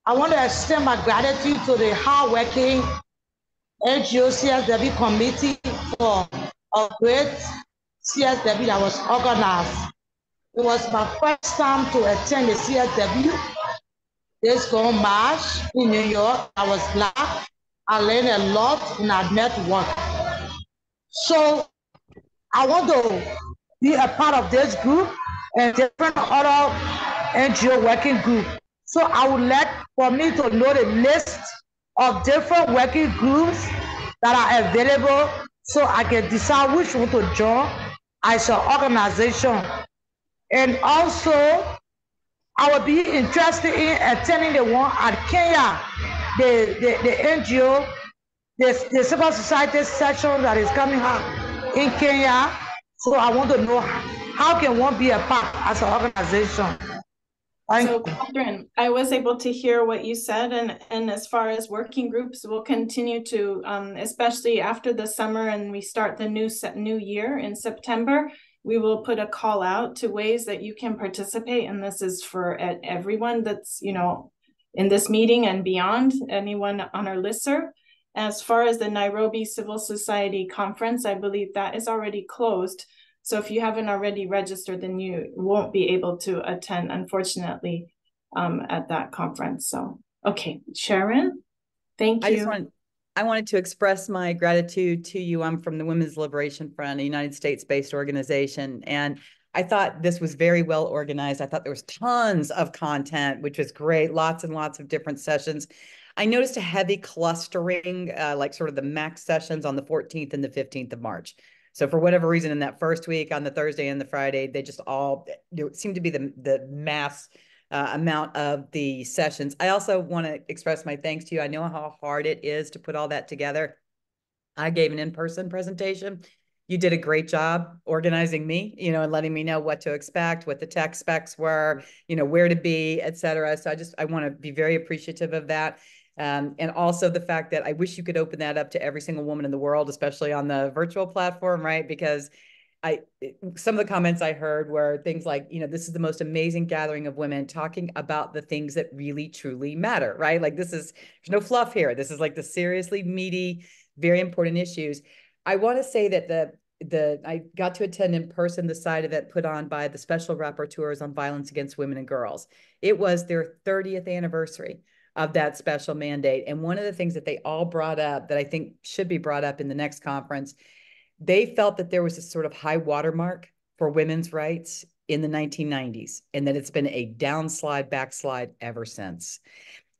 I want to extend my gratitude to the hardworking NGO CSW committee for a great CSW that was organized. It was my first time to attend the CSW. This going March in New York. I was glad. I learned a lot and I networked. So I want to be a part of this group and different other NGO working group. So I would like for me to know the list of different working groups that are available so I can decide which one to join as an organization. And also, I would be interested in attending the one at Kenya, the NGO, the civil society session that is coming up in Kenya. So I want to know how can one be a part as an organization. So Catherine, I was able to hear what you said, and as far as working groups, we'll continue to, especially after the summer and we start the new year in September, we will put a call out to ways that you can participate, and this is for everyone that's, you know, in this meeting and beyond, anyone on our listserv. As far as the Nairobi Civil Society Conference, I believe that is already closed. So if you haven't already registered, then you won't be able to attend, unfortunately, at that conference. So, okay, Sharon, thank you. I wanted to express my gratitude to you. I'm from the Women's Liberation Front, a United States-based organization, and I thought this was very well organized. I thought there was tons of content, which was great, lots and lots of different sessions. I noticed a heavy clustering, like sort of the max sessions on the 14th and the 15th of March. So for whatever reason, in that first week on the Thursday and the Friday, they just all seemed to be the mass amount of the sessions. I also want to express my thanks to you. I know how hard it is to put all that together. I gave an in-person presentation. You did a great job organizing me, you know, and letting me know what to expect, what the tech specs were, you know, where to be, et cetera. So I want to be very appreciative of that. And also the fact that I wish you could open that up to every single woman in the world, especially on the virtual platform, right? Because some of the comments I heard were things like, you know, this is the most amazing gathering of women talking about the things that really, truly matter, right? Like there's no fluff here. This is like the seriously meaty, very important issues. I want to say that I got to attend in person the side event put on by the Special Rapporteurs on Violence Against Women and Girls. It was their 30th anniversary of that special mandate. And one of the things that they all brought up that I think should be brought up in the next conference, they felt that there was a sort of high watermark for women's rights in the 1990s, and that it's been a downslide, backslide ever since.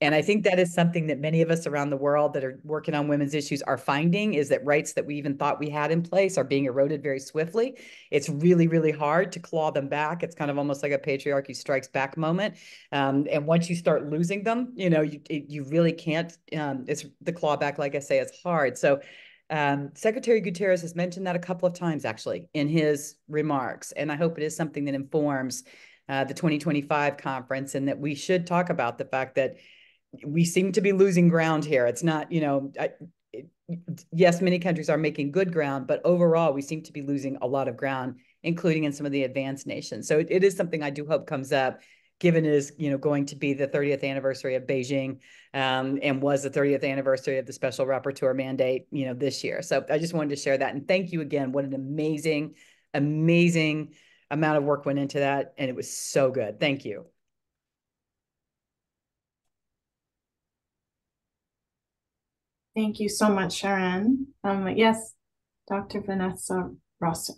And I think that is something that many of us around the world that are working on women's issues are finding, is that rights that we even thought we had in place are being eroded very swiftly. It's really, really hard to claw them back. It's kind of almost like a patriarchy strikes back moment. And once you start losing them, you know, you really can't, it's the clawback, like I say, it's hard. So Secretary Guterres has mentioned that a couple of times actually in his remarks. And I hope it is something that informs the 2025 conference, and that we should talk about the fact that we seem to be losing ground here. It's not, you know, yes, many countries are making good ground, but overall we seem to be losing a lot of ground, including in some of the advanced nations. So it is something I do hope comes up, given it is, you know, going to be the 30th anniversary of Beijing, and was the 30th anniversary of the Special Rapporteur mandate, you know, this year. So I just wanted to share that. And thank you again. What an amazing, amazing amount of work went into that. And it was so good. Thank you. Thank you so much, Sharon. Yes, Dr. Vanessa Rosser.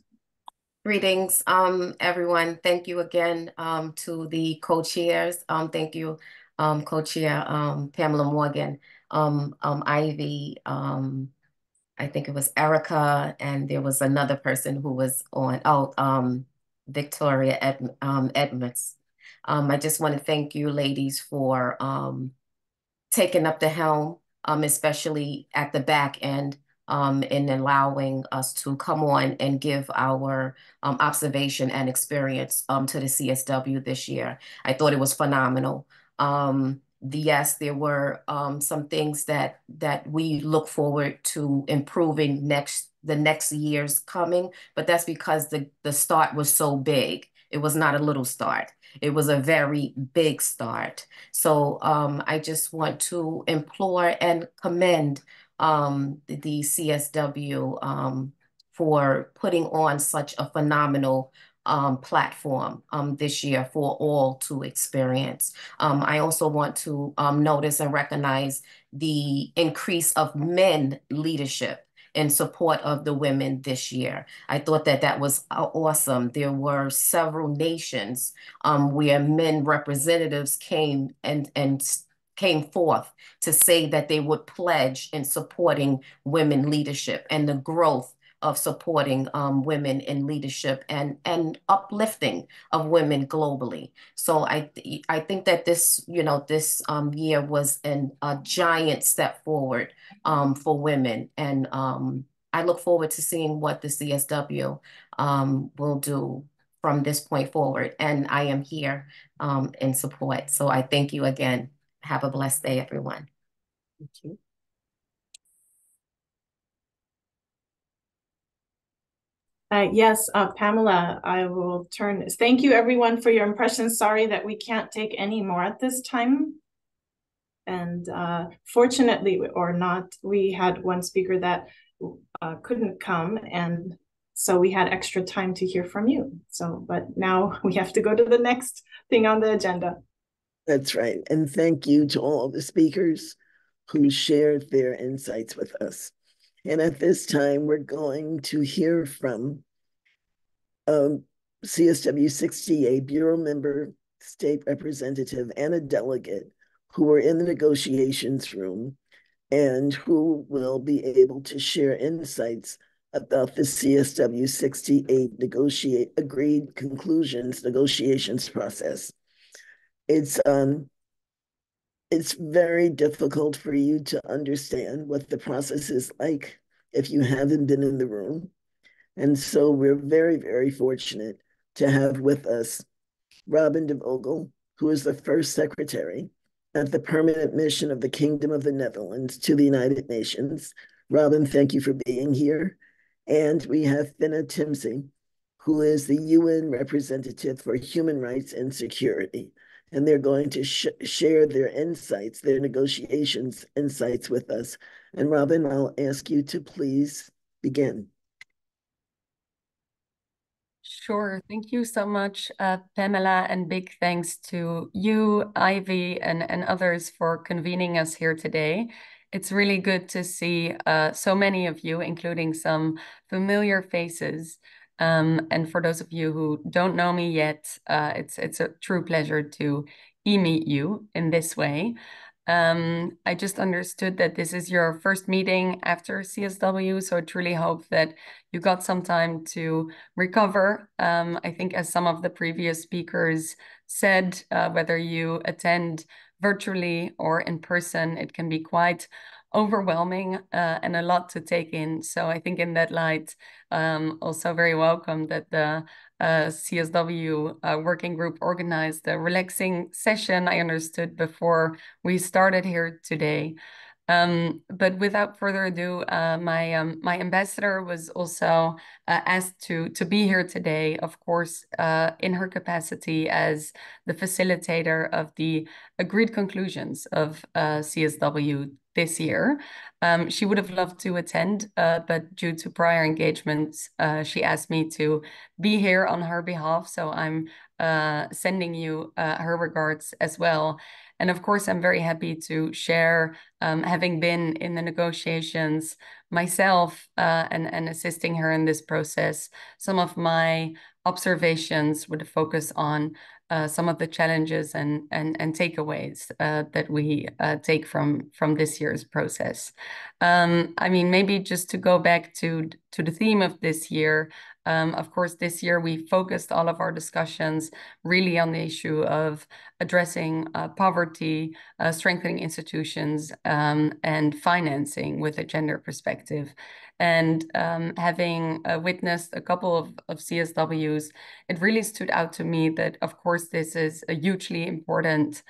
Greetings, everyone. Thank you again to the co-chairs. Thank you, co-chair Pamela Morgan, Ivy, I think it was Erica, and there was another person who was on, Victoria Edmonds. I just want to thank you ladies for taking up the helm, especially at the back end, in allowing us to come on and give our observation and experience to the CSW this year. I thought it was phenomenal. yes, there were some things that we look forward to improving the next years coming, but that's because the start was so big. It was not a little start. It was a very big start. So I just want to implore and commend the CSW for putting on such a phenomenal platform this year for all to experience. I also want to notice and recognize the increase of men leadership in support of the women this year. I thought that was awesome. There were several nations where men representatives came and came forth to say that they would pledge in supporting women leadership and the growth of supporting women in leadership and uplifting of women globally. So I think that this year was a giant step forward for women, and I look forward to seeing what the CSW will do from this point forward. And I am here in support. So I thank you again. Have a blessed day, everyone. Thank you. Yes, Pamela, I will turn this. Thank you everyone for your impressions. Sorry that we can't take any more at this time. And fortunately or not, we had one speaker that couldn't come, and so we had extra time to hear from you. So, but now we have to go to the next thing on the agenda. That's right. And thank you to all of the speakers who shared their insights with us. And at this time, we're going to hear from CSW68 Bureau member, state representative, and a delegate who were in the negotiations room and who will be able to share insights about the CSW68 Agreed Conclusions negotiations process. It's very difficult for you to understand what the process is like if you haven't been in the room. And so we're very, very fortunate to have with us Robin de Vogel, who is the first secretary at the permanent mission of the Kingdom of the Netherlands to the United Nations. Robin, thank you for being here. And we have Finna Timsey, who is the UN representative for human rights and security. And they're going to share their insights, their negotiations insights with us. And Robin, I'll ask you to please begin. Sure. Thank you so much, Pamela, and big thanks to you, Ivy, and others for convening us here today. It's really good to see so many of you, including some familiar faces. And for those of you who don't know me yet, it's a true pleasure to e-meet you in this way. I just understood that this is your first meeting after CSW, so I truly hope that you got some time to recover. I think as some of the previous speakers said, whether you attend virtually or in person, it can be quite overwhelming and a lot to take in. So I think in that light, also very welcome that the CSW working group organized a relaxing session, I understood, before we started here today. But without further ado, my ambassador was also asked to be here today, of course, in her capacity as the facilitator of the Agreed Conclusions of CSW this year. She would have loved to attend, but due to prior engagements, she asked me to be here on her behalf. So I'm sending you her regards as well. And of course, I'm very happy to share, having been in the negotiations myself and assisting her in this process, some of my observations with a focus on some of the challenges and takeaways that we take from this year's process. I mean, maybe just to go back to the theme of this year, of course, this year we focused all of our discussions really on the issue of addressing poverty, strengthening institutions, and financing with a gender perspective. And having witnessed a couple of CSWs, it really stood out to me that, of course, course, this is a hugely important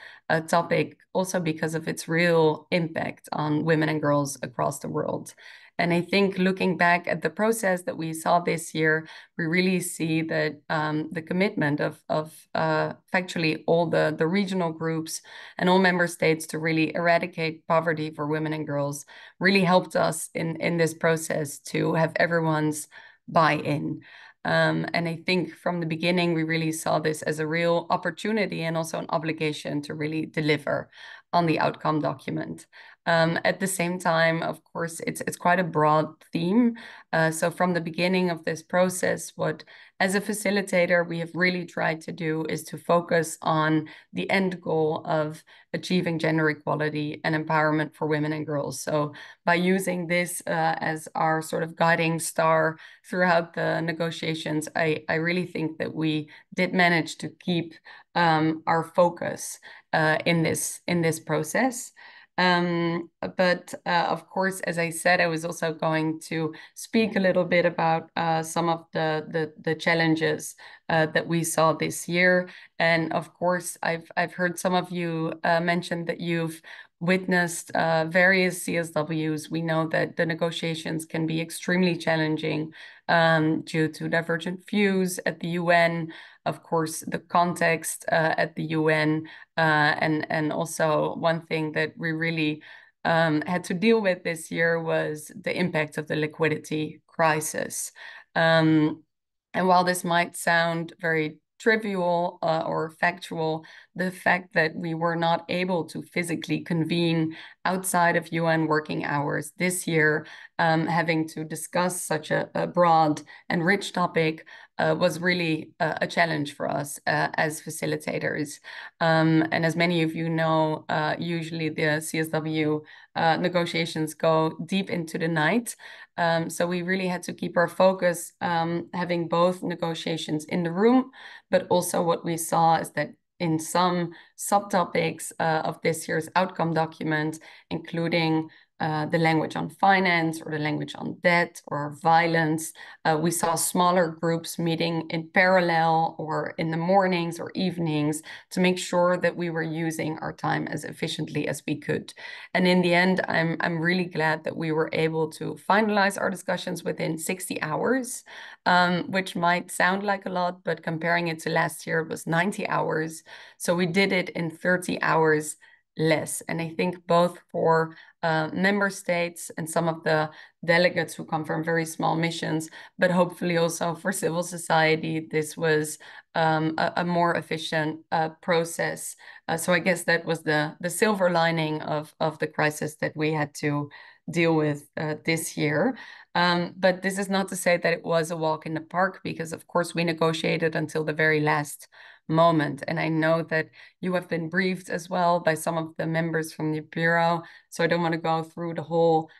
topic also because of its real impact on women and girls across the world. And I think looking back at the process that we saw this year, we really see that the commitment of factually all the regional groups and all member states to really eradicate poverty for women and girls really helped us in this process to have everyone's buy-in. And I think from the beginning, we really saw this as a real opportunity and also an obligation to really deliver on the outcome document. At the same time, of course, it's quite a broad theme. So from the beginning of this process, what as a facilitator we have really tried to do is to focus on the end goal of achieving gender equality and empowerment for women and girls. So by using this as our sort of guiding star throughout the negotiations, I really think that we did manage to keep our focus in this process. But of course, as I said, I was also going to speak a little bit about some of the challenges that we saw this year. And of course, I've heard some of you mention that you've witnessed various CSWs. We know that the negotiations can be extremely challenging due to divergent views at the UN, of course, the context at the UN, and also one thing that we really had to deal with this year was the impact of the liquidity crisis. And while this might sound very trivial or factual, the fact that we were not able to physically convene outside of UN working hours this year, having to discuss such a broad and rich topic was really a challenge for us as facilitators. And as many of you know, usually the CSW negotiations go deep into the night. So we really had to keep our focus having both negotiations in the room, but also what we saw is that in some subtopics of this year's outcome document, including the language on finance or the language on debt or violence, we saw smaller groups meeting in parallel or in the mornings or evenings to make sure that we were using our time as efficiently as we could. And in the end, I'm really glad that we were able to finalize our discussions within 60 hours, which might sound like a lot, but comparing it to last year, it was 90 hours. So we did it in 30 hours less. And I think both for member states and some of the delegates who come from very small missions, but hopefully also for civil society, this was a more efficient process. So I guess that was the silver lining of the crisis that we had to deal with this year. But this is not to say that it was a walk in the park, because of course we negotiated until the very last moment. And I know that you have been briefed as well by some of the members from the Bureau. So I don't want to go through the whole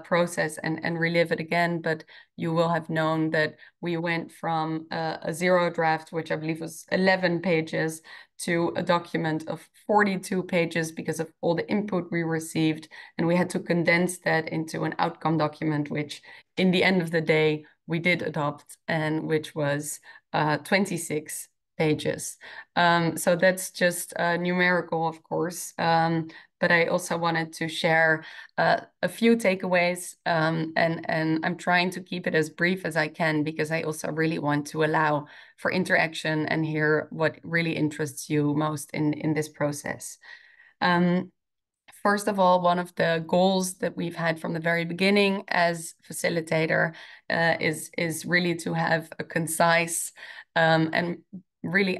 process and relive it again, but you will have known that we went from a zero draft, which I believe was 11 pages, to a document of 42 pages because of all the input we received. And we had to condense that into an outcome document, which in the end of the day, we did adopt, and which was 26 pages. So that's just numerical, of course. But I also wanted to share a few takeaways, and I'm trying to keep it as brief as I can, because I also really want to allow for interaction and hear what really interests you most in this process. First of all, one of the goals that we've had from the very beginning as facilitator is really to have a concise and really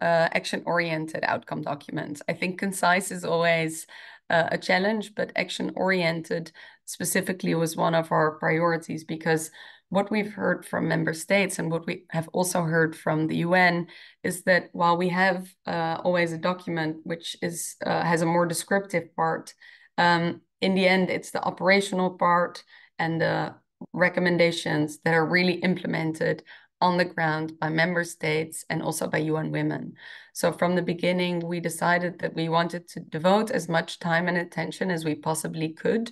action-oriented outcome document. I think concise is always a challenge, but action-oriented specifically was one of our priorities, because what we've heard from member states and what we have also heard from the UN is that while we have always a document which is has a more descriptive part, in the end, it's the operational part and the recommendations that are really implemented on the ground by member states and also by UN Women. So from the beginning, we decided that we wanted to devote as much time and attention as we possibly could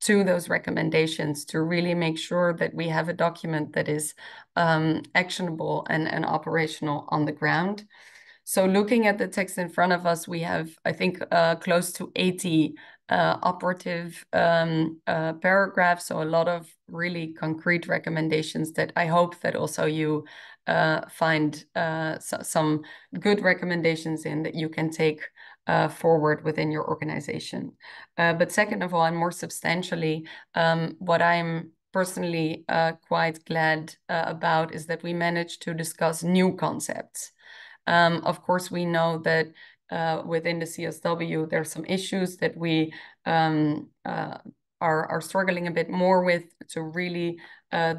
to those recommendations to really make sure that we have a document that is actionable and operational on the ground. So looking at the text in front of us, we have, I think, close to 80 operative paragraphs, so a lot of really concrete recommendations that I hope that also you find some good recommendations in that you can take forward within your organization. But second of all, and more substantially, what I'm personally quite glad about is that we managed to discuss new concepts. Of course, we know that within the CSW, there are some issues that we are struggling a bit more with to really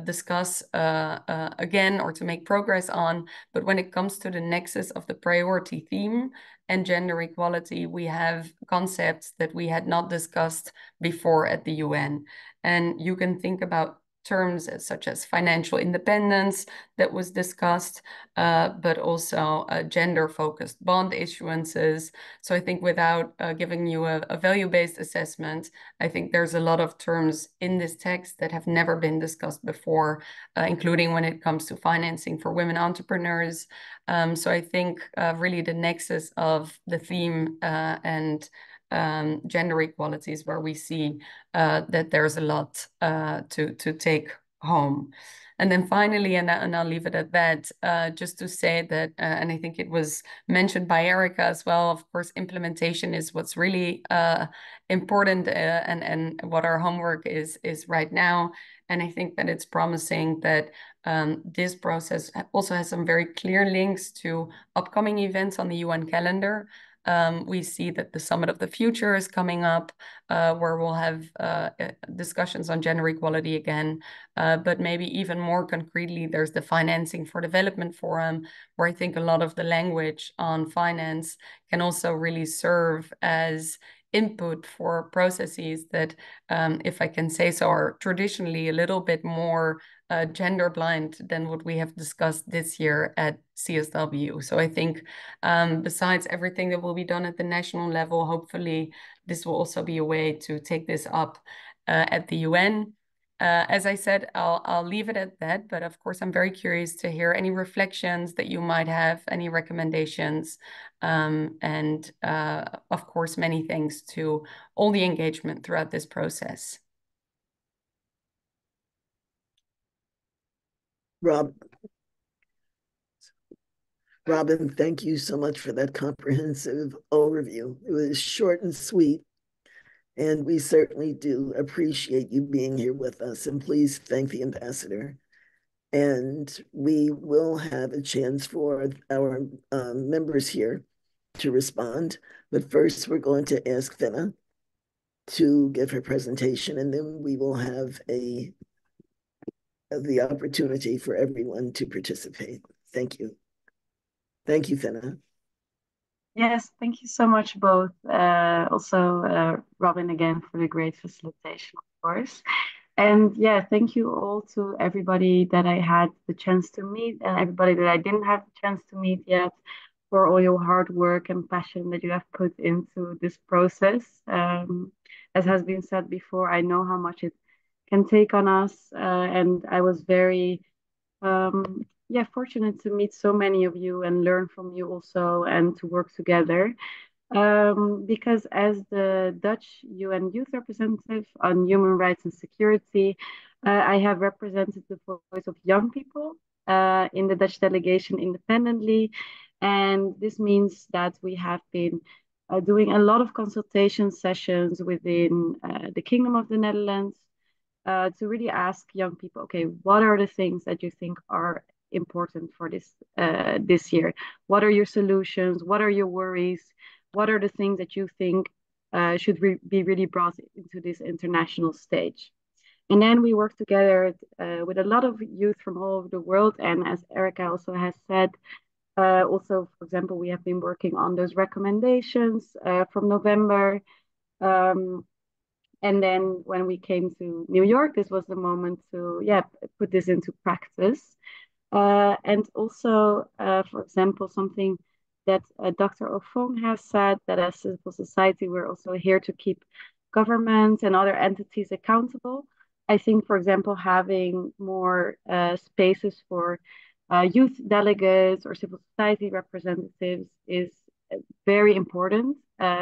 discuss again or to make progress on. But when it comes to the nexus of the priority theme and gender equality, we have concepts that we had not discussed before at the UN. And you can think about terms such as financial independence that was discussed, but also gender-focused bond issuances. So I think without giving you a value-based assessment, I think there's a lot of terms in this text that have never been discussed before, including when it comes to financing for women entrepreneurs. So I think really the nexus of the theme and gender equality is where we see that there's a lot to take home. And then finally, and I'll leave it at that, just to say that, and I think it was mentioned by Erica as well, of course, implementation is what's really important and what our homework is right now. And I think that it's promising that this process also has some very clear links to upcoming events on the UN calendar. We see that the Summit of the Future is coming up, where we'll have discussions on gender equality again. But maybe even more concretely, there's the Financing for Development Forum, where I think a lot of the language on finance can also really serve as input for processes that, if I can say so, are traditionally a little bit more gender blind than what we have discussed this year at CSW. So I think besides everything that will be done at the national level, hopefully this will also be a way to take this up at the UN. As I said, I'll leave it at that, but of course I'm very curious to hear any reflections that you might have, any recommendations, and of course many thanks to all the engagement throughout this process. Robin, thank you so much for that comprehensive overview. It was short and sweet, and we certainly do appreciate you being here with us. And please thank the ambassador. And we will have a chance for our members here to respond. But first, we're going to ask Fenna to give her presentation, and then we will have the opportunity for everyone to participate. Thank you. Thank you, Fenna. Yes, thank you so much both. Also, Robin, again, for the great facilitation, of course. And yeah, thank you all to everybody that I had the chance to meet and everybody that I didn't have the chance to meet yet, for all your hard work and passion that you have put into this process. As has been said before, I know how much it can take on us, and I was very fortunate to meet so many of you and learn from you also and to work together. Because as the Dutch UN Youth Representative on Human Rights and Security, I have represented the voice of young people in the Dutch delegation independently. And this means that we have been doing a lot of consultation sessions within the Kingdom of the Netherlands to really ask young people, okay, what are the things that you think are important for this year? What are your solutions? What are your worries? What are the things that you think should be really brought into this international stage? And then we work together with a lot of youth from all over the world. And as Erica also has said, also, for example, we have been working on those recommendations from November. And then when we came to New York, this was the moment to put this into practice. And also, for example, something that Dr. Ofong has said, that as civil society, we're also here to keep governments and other entities accountable. I think, for example, having more spaces for youth delegates or civil society representatives is very important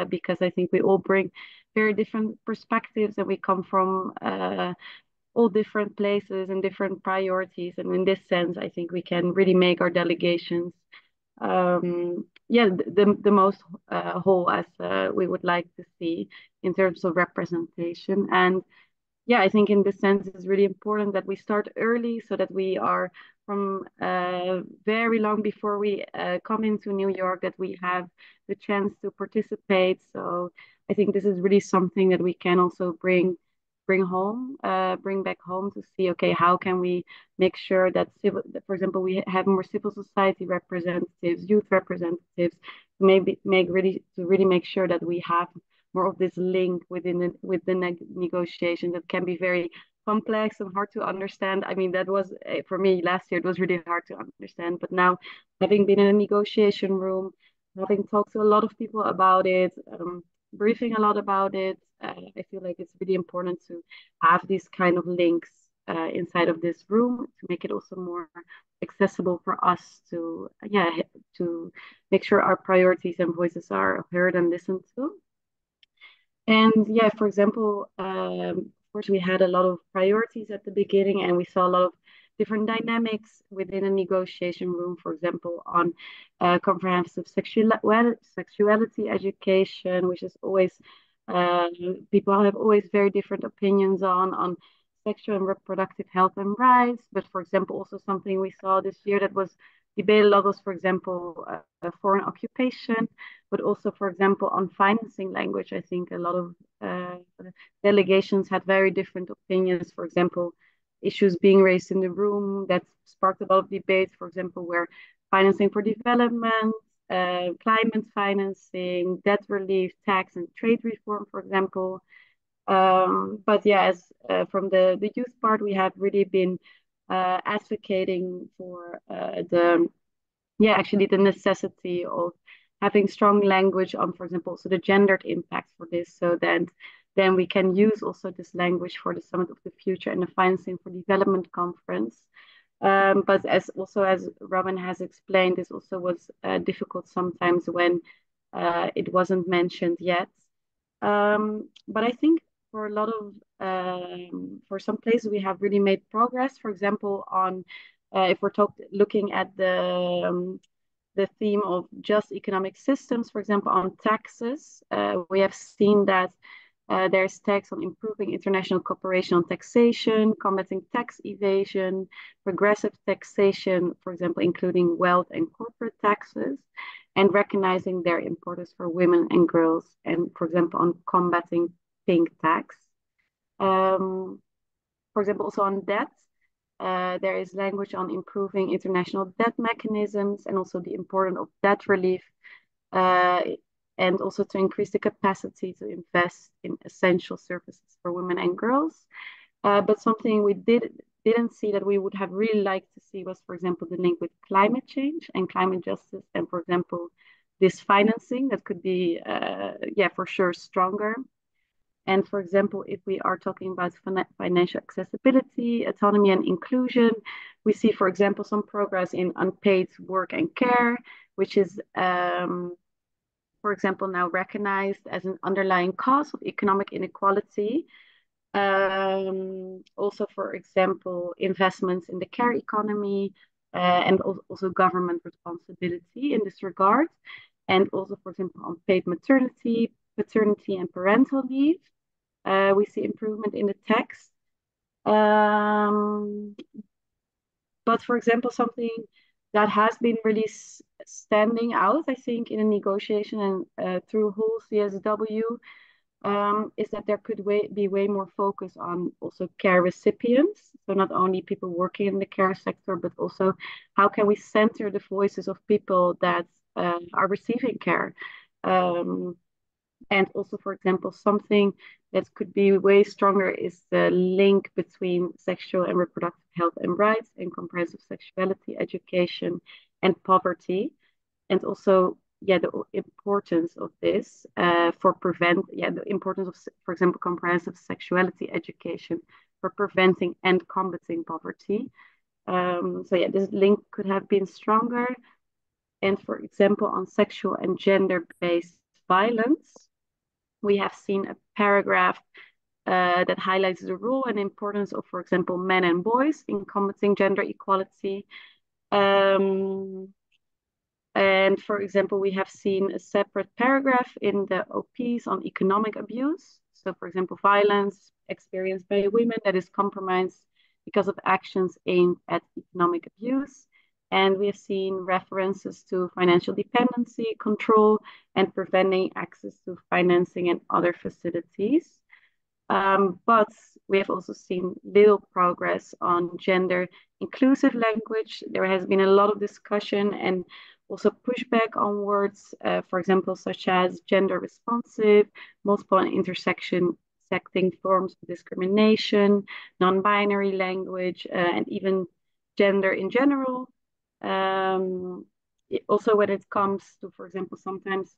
because I think we all bring very different perspectives and we come from all different places and different priorities. And in this sense, I think we can really make our delegations the most whole as we would like to see in terms of representation. And yeah, I think in this sense, it's really important that we start early so that we are from very long before we come into New York, that we have the chance to participate. So I think this is really something that we can also bring back home to see, okay, how can we make sure that for example, we have more civil society representatives, youth representatives, maybe really make sure that we have more of this link with the negotiation that can be very complex and hard to understand. I mean, that was for me last year, it was really hard to understand. But now, having been in a negotiation room, having talked to a lot of people about it, briefing a lot about it, I feel like it's really important to have these kind of links inside of this room to make it also more accessible for us to make sure our priorities and voices are heard and listened to. And yeah, for example, of course, we had a lot of priorities at the beginning, and we saw a lot of different dynamics within a negotiation room, for example, on comprehensive sexuality education, which is always, people have always very different opinions on sexual and reproductive health and rights. But for example, also something we saw this year that was debated a lot was, for example, foreign occupation, but also, for example, on financing language. I think a lot of delegations had very different opinions. For example, issues being raised in the room that sparked a lot of debate, for example, where financing for development, climate financing, debt relief, tax and trade reform, for example. But yeah, as from the youth part, we have really been advocating for actually the necessity of having strong language on, for example, also the gendered impacts for this, so that then we can use also this language for the Summit of the Future and the Financing for Development Conference. But as Robin has explained, this also was difficult sometimes when it wasn't mentioned yet. But I think for a lot of for some places we have really made progress. For example, on if we're looking at the theme of just economic systems, for example, on taxes, we have seen that there's text on improving international cooperation on taxation, combating tax evasion, progressive taxation, for example, including wealth and corporate taxes, and recognizing their importance for women and girls, and for example, on combating pink tax. For example, also on debt, there is language on improving international debt mechanisms and also the importance of debt relief, and also to increase the capacity to invest in essential services for women and girls. But something we didn't see that we would have really liked to see was, for example, the link with climate change and climate justice, and for example, this financing that could be, for sure, stronger. And for example, if we are talking about financial accessibility, autonomy, and inclusion, we see, for example, some progress in unpaid work and care, which is, for example, now recognized as an underlying cause of economic inequality. Also, for example, investments in the care economy and also government responsibility in this regard. And also, for example, on paid maternity, paternity, and parental leave. We see improvement in the text. But for example, something that has been really standing out, I think, in a negotiation and through whole CSW is that there could be way more focus on also care recipients. So not only people working in the care sector, but also how can we center the voices of people that are receiving care. And also, for example, something that could be way stronger is the link between sexual and reproductive health and rights and comprehensive sexuality education and poverty. And also, the importance of this the importance of, for example, comprehensive sexuality education for preventing and combating poverty. So yeah, this link could have been stronger. And for example, on sexual and gender-based violence, we have seen a paragraph that highlights the role and importance of, for example, men and boys in combating gender equality. And for example, we have seen a separate paragraph in the OPs on economic abuse. So for example, violence experienced by women that is compromised because of actions aimed at economic abuse. And we have seen references to financial dependency, control, and preventing access to financing and other facilities. But we have also seen little progress on gender inclusive language. There has been a lot of discussion and also pushback on words, for example, such as gender responsive, multiple and intersecting forms of discrimination, non-binary language, and even gender in general. Also when it comes to, for example, sometimes,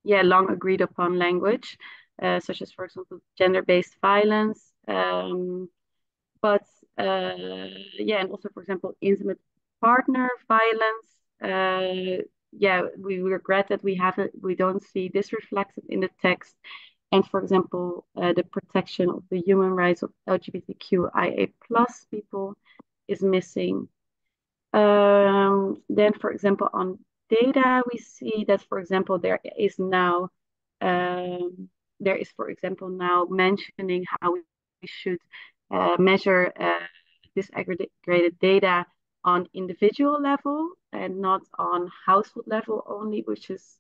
long agreed upon language, such as, for example, gender-based violence. But and also, for example, intimate partner violence. We regret that we don't see this reflected in the text. And for example, the protection of the human rights of LGBTQIA+ people is missing. Then, for example, on data, we see that, for example, there is, for example, now mentioning how we should measure disaggregated data on individual level and not on household level only, which is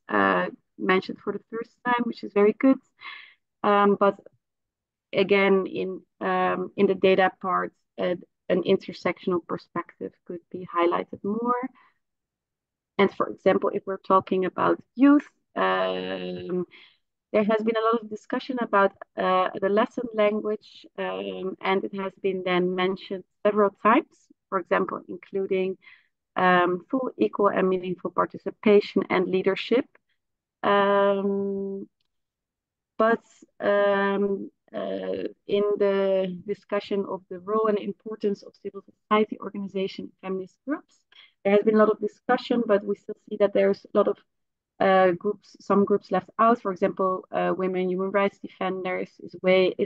mentioned for the first time, which is very good. But again, in the data part, an intersectional perspective could be highlighted more. And for example, if we're talking about youth, there has been a lot of discussion about adolescent language, and it has been then mentioned several times, for example, including full, equal, and meaningful participation and leadership. But in the discussion of the role and importance of civil society organization, feminist groups, there has been a lot of discussion, but we still see that there's a lot of some groups left out. For example, women human rights defenders is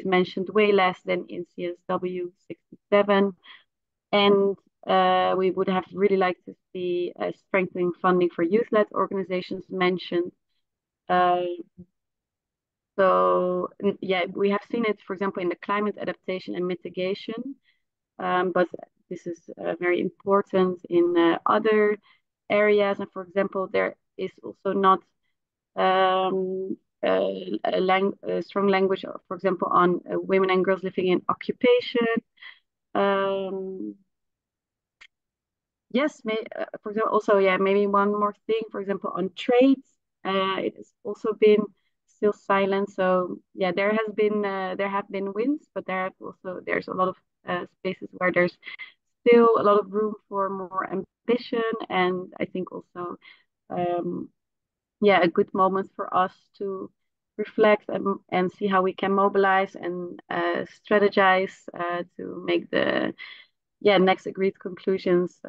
mentioned way less than in CSW67. And we would have really liked to see strengthening funding for youth-led organizations mentioned. So we have seen it, for example, in the climate adaptation and mitigation, but this is very important in other areas. And for example, there is also not a strong language, for example, on women and girls living in occupation. For example, also, maybe one more thing, for example, on trade, it has also been still silent. So there have been wins, but there's a lot of spaces where there's still a lot of room for more ambition, and I think also a good moment for us to reflect and see how we can mobilize and strategize to make the next agreed conclusions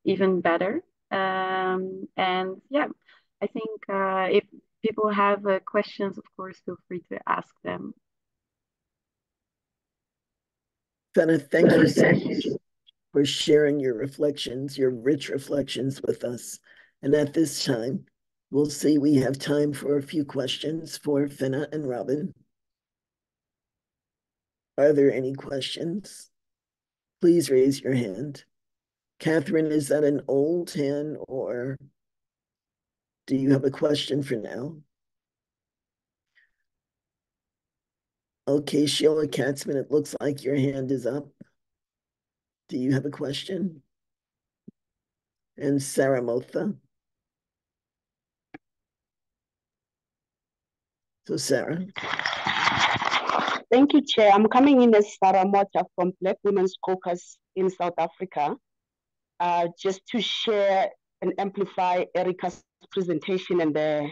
even better. And I think if people have questions, of course, feel free to ask them. Fenna, thank you so much for sharing your reflections, your rich reflections with us. And at this time, we'll see we have time for a few questions for Fenna and Robin. Are there any questions? Please raise your hand. Catherine, is that an old hand, or do you have a question for now? Okay, Sheila Katzman, it looks like your hand is up. Do you have a question? And Sarah Motha. So Sarah. Thank you, Chair. I'm coming in as Sarah Motha from Black Women's Caucus in South Africa, just to share and amplify Erica's presentation and the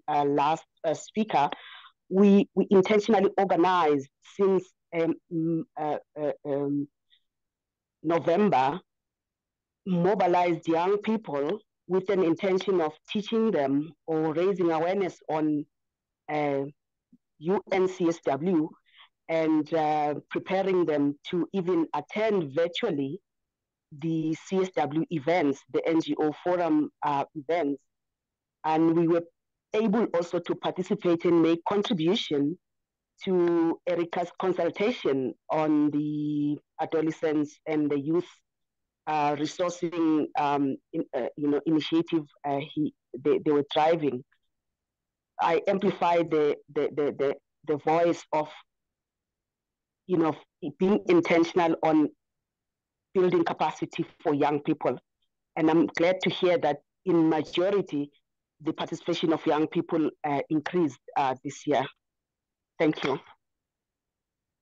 last speaker. We intentionally organized since November, mobilized young people with an intention of teaching them or raising awareness on UNCSW and preparing them to even attend virtually the CSW events, the NGO forum events. And we were able also to participate and make contribution to Erica's consultation on the adolescents and the youth resourcing initiative they were driving. I amplified the voice of being intentional on building capacity for young people. And I'm glad to hear that in majority, the participation of young people increased this year. Thank you.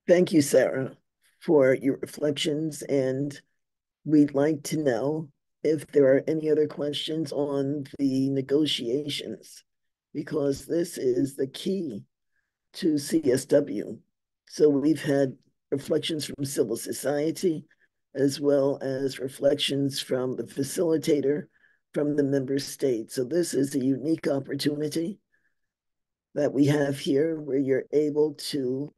Thank you, Sarah, for your reflections. And we'd like to know if there are any other questions on the negotiations, because this is the key to CSW. So we've had reflections from civil society, as well as reflections from the facilitator, from the member state. So this is a unique opportunity that we have here where you're able to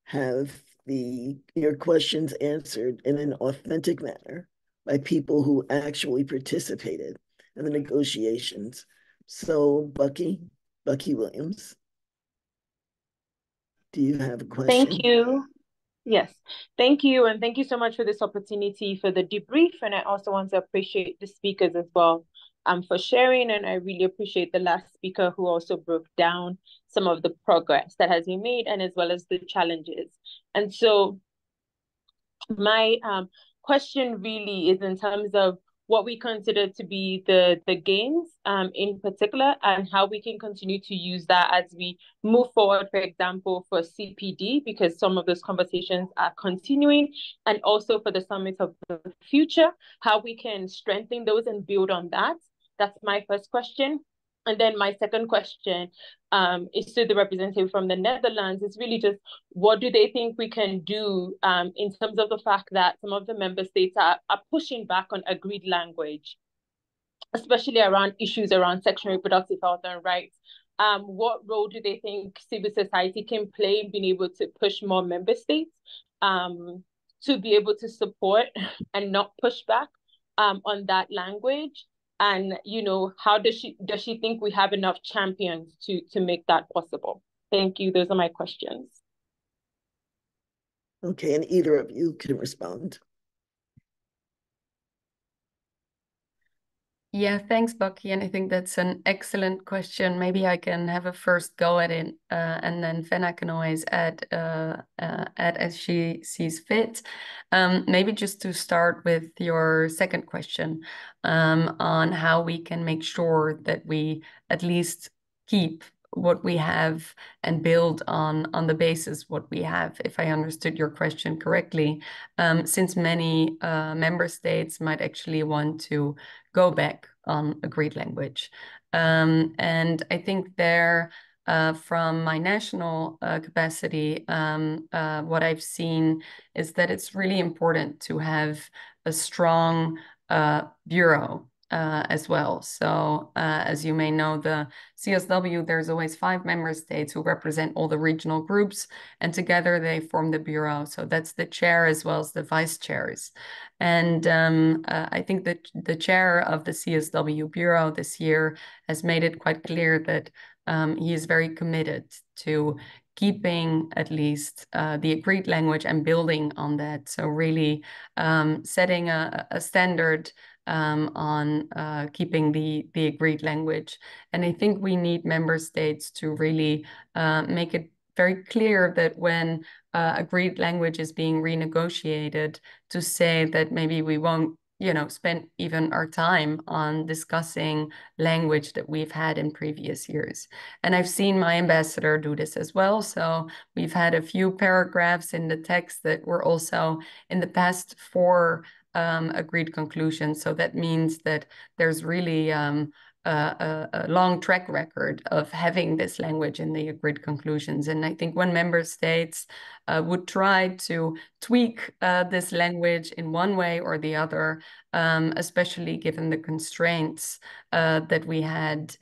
have your questions answered in an authentic manner by people who actually participated in the negotiations. So Bucky Williams, do you have a question? Thank you. Yes, thank you. And thank you so much for this opportunity for the debrief. And I also want to appreciate the speakers as well for sharing. And I really appreciate the last speaker who also broke down some of the progress that has been made and as well as the challenges. And so my question really is in terms of what we consider to be the gains in particular, and how we can continue to use that as we move forward, for example, for CPD, because some of those conversations are continuing, and also for the Summit of the Future, how we can strengthen those and build on that. That's my first question. And then my second question is to the representative from the Netherlands. It's really just, what do they think we can do in terms of the fact that some of the member states are pushing back on agreed language, especially around issues around sexual and reproductive health and rights? What role do they think civil society can play in being able to push more member states to be able to support and not push back on that language? And, how does she think we have enough champions to make that possible? Thank you. Those are my questions. Okay, and either of you can respond. Yeah, thanks, Bucky. And I think that's an excellent question. Maybe I can have a first go at it, and then Fenna can always add as she sees fit. Maybe just to start with your second question on how we can make sure that we at least keep what we have and build on the basis what we have, if I understood your question correctly, since many member states might actually want to go back on agreed language. And I think there, from my national capacity, what I've seen is that it's really important to have a strong bureau as well. So as you may know, the CSW, there's always 5 member states who represent all the regional groups, and together they form the bureau. So that's the chair as well as the vice chairs. And I think that the chair of the CSW bureau this year has made it quite clear that he is very committed to keeping at least the agreed language and building on that. So really setting a standard on keeping the agreed language. And I think we need member states to really make it very clear that when agreed language is being renegotiated, to say that maybe we won't spend even our time on discussing language that we've had in previous years. And I've seen my ambassador do this as well. So we've had a few paragraphs in the text that were also in the past 4 agreed conclusions. So that means that there's really a long track record of having this language in the agreed conclusions. And I think when member states would try to tweak this language in one way or the other, especially given the constraints that we had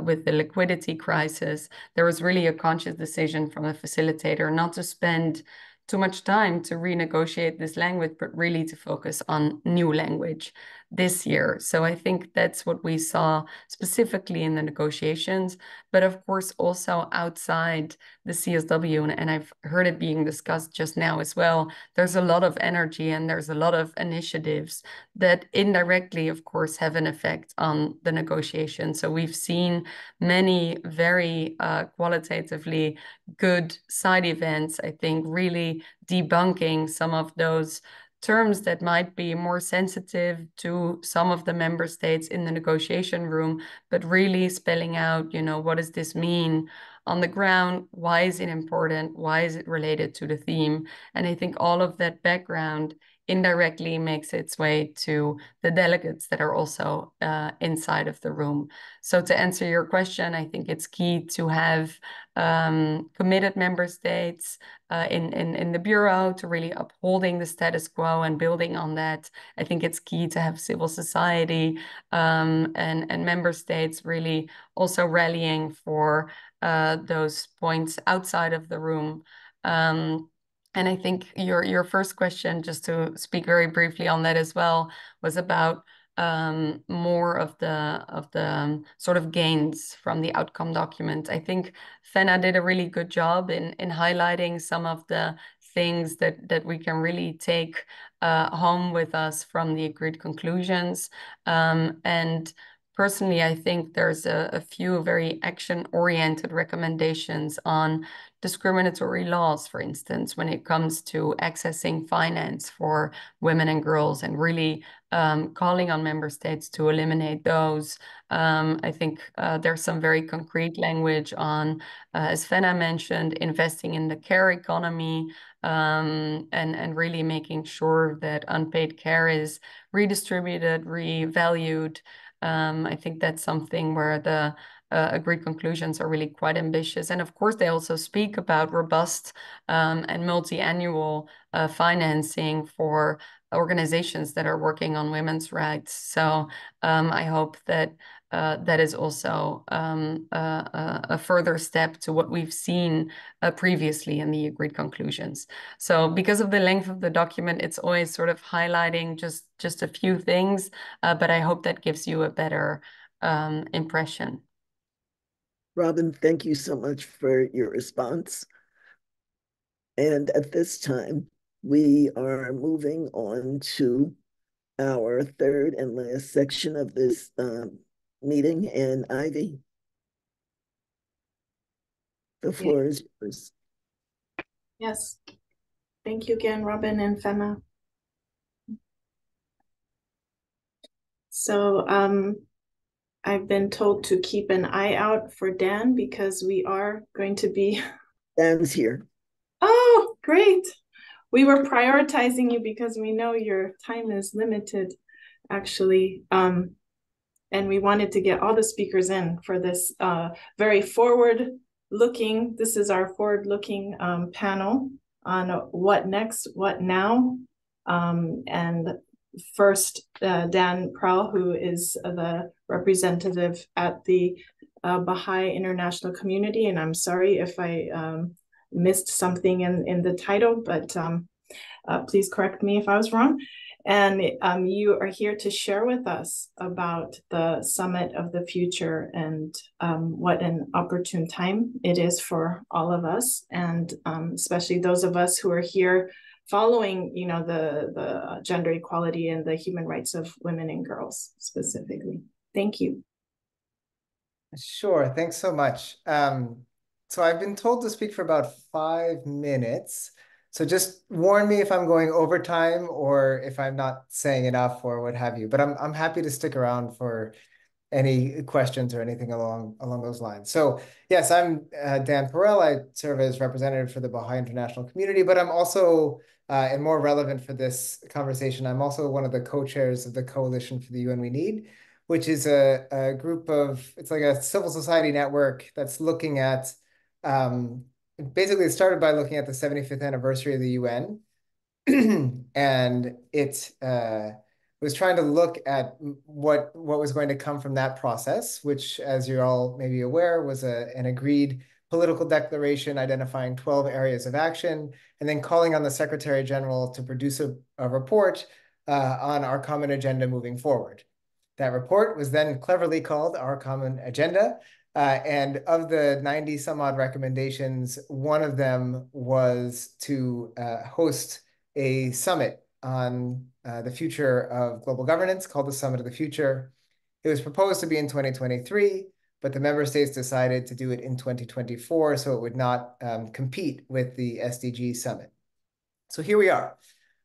with the liquidity crisis, there was really a conscious decision from the facilitator not to spend too much time to renegotiate this language, but really to focus on new language this year. So I think that's what we saw specifically in the negotiations, but of course also outside the CSW, and I've heard it being discussed just now as well. There's a lot of energy and there's a lot of initiatives that indirectly, of course, have an effect on the negotiation. So we've seen many very qualitatively good side events, I think, really debunking some of those terms that might be more sensitive to some of the member states in the negotiation room, but really spelling out, what does this mean on the ground? Why is it important? Why is it related to the theme? And I think all of that background indirectly makes its way to the delegates that are also inside of the room. So to answer your question, I think it's key to have committed member states in the Bureau to really upholding the status quo and building on that. I think it's key to have civil society and member states really also rallying for those points outside of the room. And I think your first question, just to speak very briefly on that as well, was about more of the sort of gains from the outcome document. I think Fenna did a really good job in highlighting some of the things that we can really take home with us from the agreed conclusions. And personally, I think there's a few very action-oriented recommendations on discriminatory laws, for instance, when it comes to accessing finance for women and girls, and really calling on member states to eliminate those. I think there's some very concrete language on, as Fenna mentioned, investing in the care economy, and really making sure that unpaid care is redistributed, revalued. I think that's something where the agreed conclusions are really quite ambitious. And of course, they also speak about robust and multi-annual financing for organizations that are working on women's rights. So I hope that that is also a further step to what we've seen previously in the agreed conclusions. So because of the length of the document, it's always sort of highlighting just a few things, but I hope that gives you a better impression. Robin, thank you so much for your response. And at this time, we are moving on to our third and last section of this meeting. And Ivy, the floor is yours. Yes. Thank you again, Robin and Fenna. So I've been told to keep an eye out for Dan because we are going to be... Dan's here. Oh, great. We were prioritizing you because we know your time is limited, actually. And we wanted to get all the speakers in for this very forward-looking, this is our forward-looking panel on what next, what now. And first, Dan Prowl, who is the representative at the Baha'i International Community. And I'm sorry if I missed something in the title, but please correct me if I was wrong. And you are here to share with us about the Summit of the Future and what an opportune time it is for all of us, and especially those of us who are here following, the gender equality and the human rights of women and girls specifically. Thank you. Sure, thanks so much. So I've been told to speak for about 5 minutes. So just warn me if I'm going over time or if I'm not saying enough or what have you. But I'm happy to stick around for any questions or anything along those lines. So yes, I'm Dan Perel. I serve as representative for the Baha'i International Community, but I'm also, and more relevant for this conversation, I'm also one of the co-chairs of the Coalition for the UN We Need, which is a group of, it's like a civil society network that's looking at, basically it started by looking at the 75th anniversary of the UN. And it was trying to look at what was going to come from that process, which, as you're all maybe aware, was an agreed political declaration identifying 12 areas of action, and then calling on the Secretary General to produce a report on our common agenda moving forward. That report was then cleverly called Our Common Agenda. And of the 90 some odd recommendations, one of them was to host a summit on the future of global governance called the Summit of the Future. It was proposed to be in 2023, but the member states decided to do it in 2024 so it would not compete with the SDG Summit. So here we are.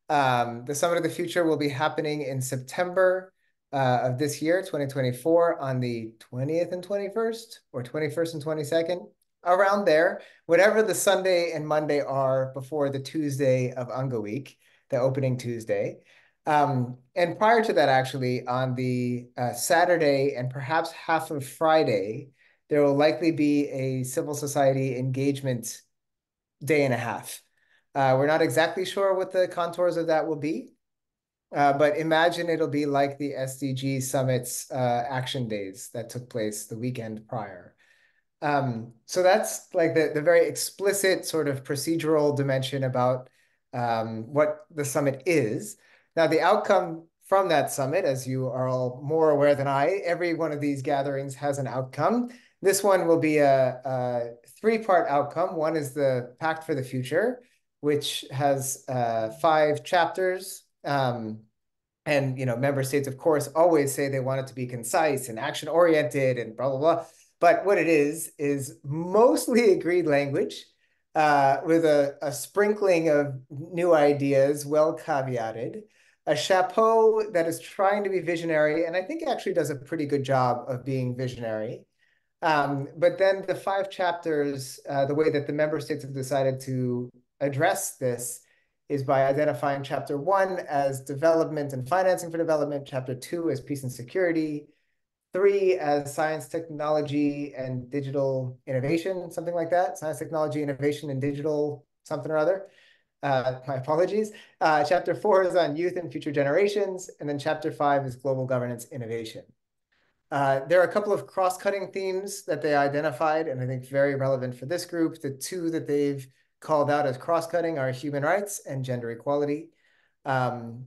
The Summit of the Future will be happening in September of this year, 2024, on the 20th and 21st, or 21st and 22nd, around there, whatever the Sunday and Monday are before the Tuesday of Unga Week, the opening Tuesday. And prior to that, actually, on the Saturday and perhaps half of Friday, there will likely be a civil society engagement day and a half. We're not exactly sure what the contours of that will be, but imagine it'll be like the SDG Summit's action days that took place the weekend prior. So that's like the very explicit sort of procedural dimension about what the summit is. Now, the outcome from that summit, as you are all more aware than I, every one of these gatherings has an outcome. This one will be a three-part outcome. One is the Pact for the Future, which has 5 chapters. And member states, of course, always say they want it to be concise and action-oriented and blah, blah, blah. But what it is mostly agreed language with a sprinkling of new ideas, well caveated, a chapeau that is trying to be visionary, and I think actually does a pretty good job of being visionary. But then the 5 chapters, the way that the member states have decided to address this is by identifying chapter 1 as development and financing for development, chapter 2 as peace and security, 3 as science, technology, and digital innovation, something like that. Science, technology, innovation, and digital something or other. My apologies. Chapter 4 is on youth and future generations. And then chapter 5 is global governance innovation. There are a couple of cross-cutting themes that they identified, and I think very relevant for this group. The 2 that they've called out as cross-cutting are human rights and gender equality. And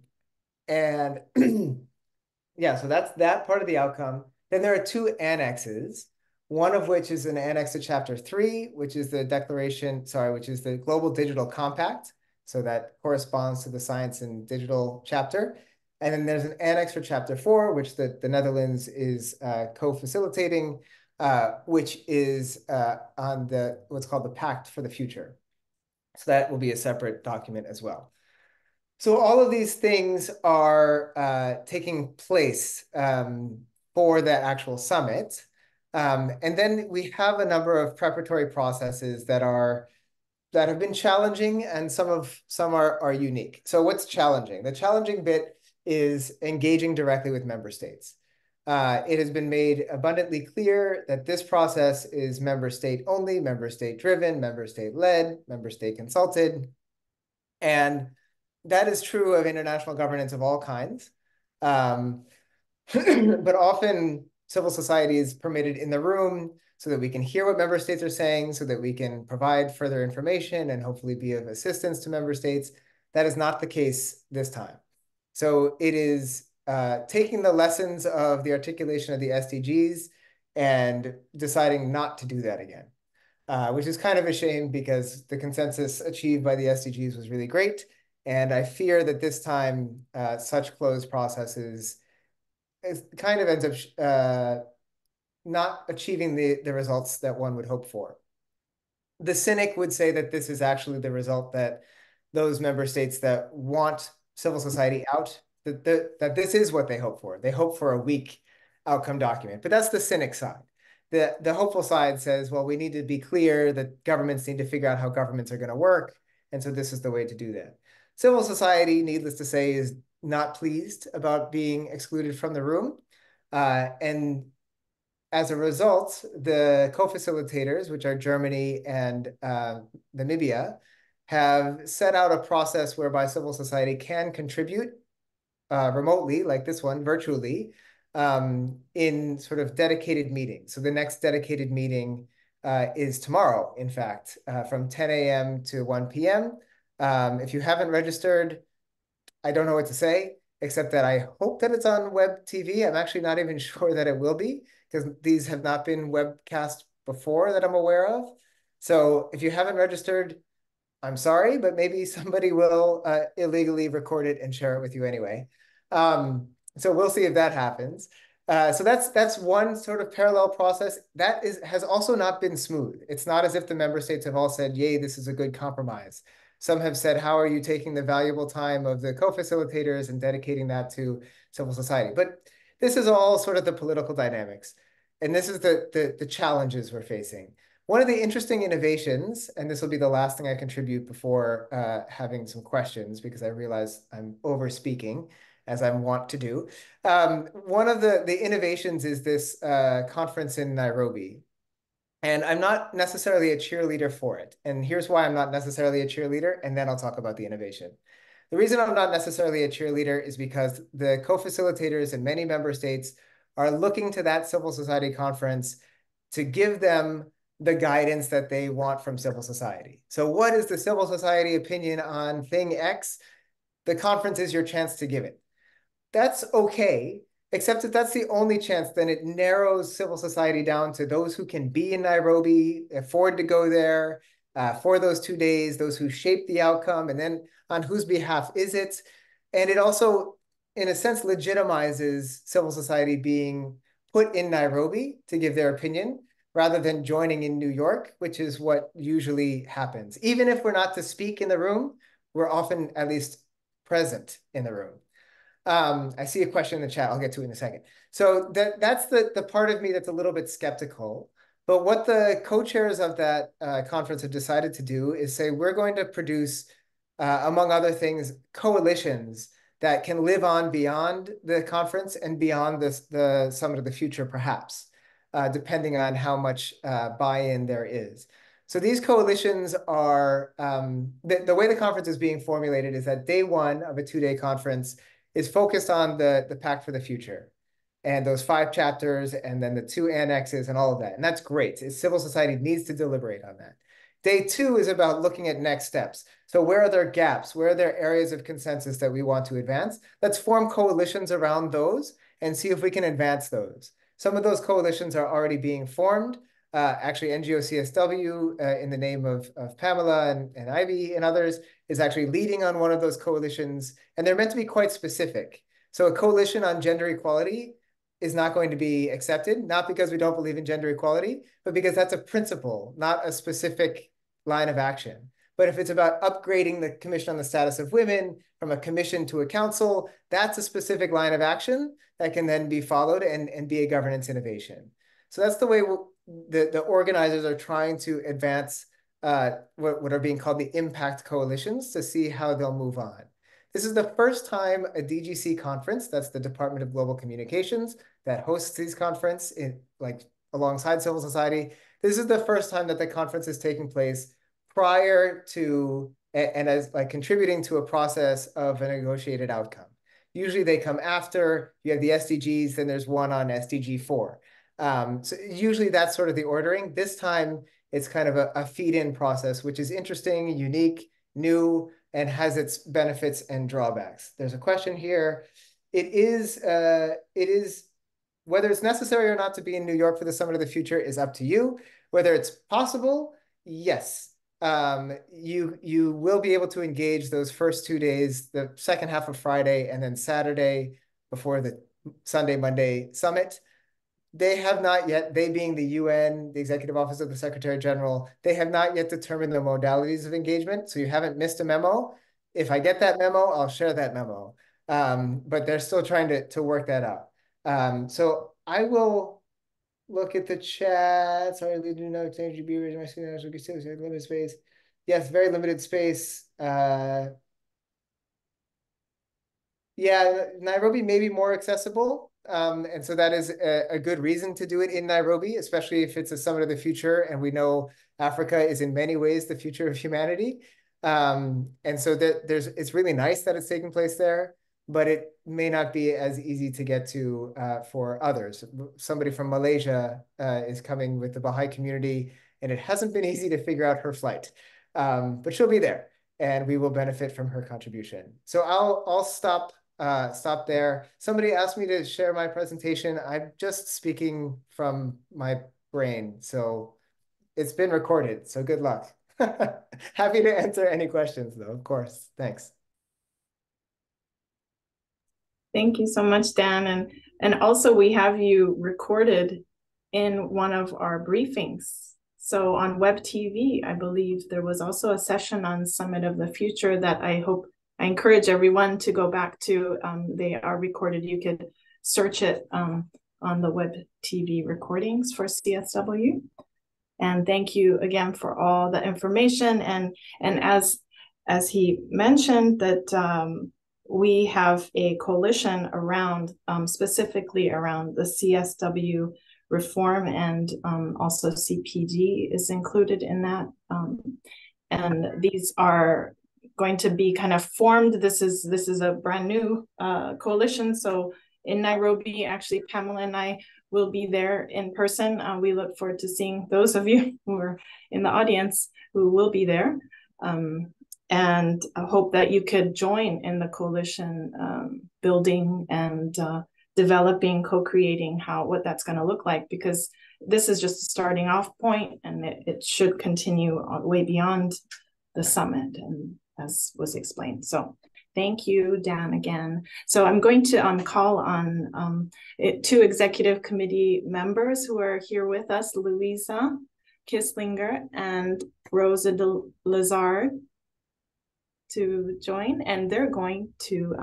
yeah, so that's that part of the outcome. Then there are 2 annexes, one of which is an annex to chapter 3, which is the which is the Global Digital Compact. So that corresponds to the science and digital chapter. And then there's an annex for chapter 4, which the Netherlands is co-facilitating, which is on what's called the Pact for the Future. So that will be a separate document as well. So all of these things are taking place for that actual summit. And then we have a number of preparatory processes that have been challenging, and some are unique. So what's challenging? The challenging bit is engaging directly with member states. It has been made abundantly clear that this process is member state only, member state driven, member state led, member state consulted. And that is true of international governance of all kinds. But often civil society is permitted in the room so that we can hear what member states are saying, so that we can provide further information and hopefully be of assistance to member states. That is not the case this time. So it is taking the lessons of the articulation of the SDGs and deciding not to do that again, which is kind of a shame because the consensus achieved by the SDGs was really great. And I fear that this time, such closed processes kind of ends up not achieving the results that one would hope for. The cynic would say that this is actually the result that those member states that want civil society out, that this is what they hope for. They hope for a weak outcome document, but that's the cynic side. The hopeful side says, well, we need to be clear that governments need to figure out how governments are going to work. And so this is the way to do that. Civil society, needless to say, is not pleased about being excluded from the room. And as a result, the co-facilitators, which are Germany and Namibia, have set out a process whereby civil society can contribute remotely, like this one, virtually, in sort of dedicated meetings. So the next dedicated meeting is tomorrow, in fact, from 10 a.m. to 1 p.m. If you haven't registered, I don't know what to say, except that I hope that it's on web TV. I'm actually not even sure that it will be, because these have not been webcast before that I'm aware of. So if you haven't registered, I'm sorry, but maybe somebody will illegally record it and share it with you anyway. So we'll see if that happens. So that's one sort of parallel process. That has also not been smooth. It's not as if the member states have all said, yay, this is a good compromise. Some have said, how are you taking the valuable time of the co-facilitators and dedicating that to civil society? But this is all sort of the political dynamics. And this is the challenges we're facing. One of the interesting innovations, and this will be the last thing I contribute before having some questions, because I realize I'm over speaking, as I'm wont to do. One of the innovations is this conference in Nairobi. And I'm not necessarily a cheerleader for it. And here's why I'm not necessarily a cheerleader, and then I'll talk about the innovation. The reason I'm not necessarily a cheerleader is because the co-facilitators in many member states are looking to that civil society conference to give them the guidance that they want from civil society. So what is the civil society opinion on thing X? The conference is your chance to give it. That's okay, except if that's the only chance, then it narrows civil society down to those who can be in Nairobi, afford to go there for those 2 days, those who shape the outcome, and then on whose behalf is it? And it also, in a sense, legitimizes civil society being put in Nairobi to give their opinion, rather than joining in New York, which is what usually happens. Even if we're not to speak in the room, we're often at least present in the room. I see a question in the chat. I'll get to it in a second. So that's the part of me that's a little bit skeptical. But what the co-chairs of that conference have decided to do is say, we're going to produce, among other things, coalitions that can live on beyond the conference and beyond the Summit of the Future, perhaps. Depending on how much buy-in there is. So these coalitions are, the way the conference is being formulated is that day one of a 2-day conference is focused on the Pact for the Future and those 5 chapters and then the 2 annexes and all of that. And that's great. Civil society needs to deliberate on that. Day 2 is about looking at next steps. So where are there gaps? Where are there areas of consensus that we want to advance? Let's form coalitions around those and see if we can advance those. Some of those coalitions are already being formed. Actually, NGO CSW, in the name of Pamela and Ivy and others, is actually leading on one of those coalitions. And they're meant to be quite specific. So a coalition on gender equality is not going to be accepted, not because we don't believe in gender equality, but because that's a principle, not a specific line of action. But if it's about upgrading the Commission on the Status of Women from a commission to a council, that's a specific line of action that can then be followed and be a governance innovation. So that's the way the organizers are trying to advance what are being called the impact coalitions to see how they'll move on. This is the first time a DGC conference, that's the Department of Global Communications, that hosts these conferences alongside civil society. This is the first time that the conference is taking place prior to and as contributing to a process of a negotiated outcome. Usually they come after. You have the SDGs, then there's one on SDG 4. So usually that's sort of the ordering. This time it's kind of a feed-in process, which is interesting, unique, new, and has its benefits and drawbacks. There's a question here. It is whether it's necessary or not to be in New York for the Summit of the Future is up to you. Whether it's possible, yes. You will be able to engage those first 2 days, the second half of Friday and then Saturday before the Sunday, Monday summit. They have not yet, they being the UN, the Executive Office of the Secretary General, they have not yet determined the modalities of engagement. So you haven't missed a memo. If I get that memo, I'll share that memo. But they're still trying to work that out. So I will look at the chat. Sorry, we do not exchange viewers. My screen limited space. Yes, very limited space. Yeah, Nairobi may be more accessible. And so that is a good reason to do it in Nairobi, especially if it's a summit of the future. And we know Africa is in many ways the future of humanity. And so it's really nice that it's taking place there, but it may not be as easy to get to for others. Somebody from Malaysia is coming with the Baha'i community, and it hasn't been easy to figure out her flight. But she'll be there, and we will benefit from her contribution. So I'll stop there. Somebody asked me to share my presentation. I'm just speaking from my brain, so it's been recorded, so good luck. Happy to answer any questions though, of course. Thanks. Thank you so much, Dan. And also we have you recorded in one of our briefings. So on Web TV, I believe there was also a session on Summit of the Future that I encourage everyone to go back to. They are recorded. You could search it on the Web TV recordings for CSW. And thank you again for all the information. And as he mentioned that we have a coalition around specifically around the CSW reform, and also CPD is included in that. And these are going to be kind of formed. This is a brand new coalition. So in Nairobi, actually, Pamela and I will be there in person. We look forward to seeing those of you who are in the audience who will be there. And I hope that you could join in the coalition building and developing, co-creating what that's going to look like, because this is just a starting off point, and it should continue way beyond the summit, and as was explained. So thank you, Dan, again. So I'm going to call on two executive committee members who are here with us, Louisa Kisslinger and Rosa de Lazard, to join, and they're going to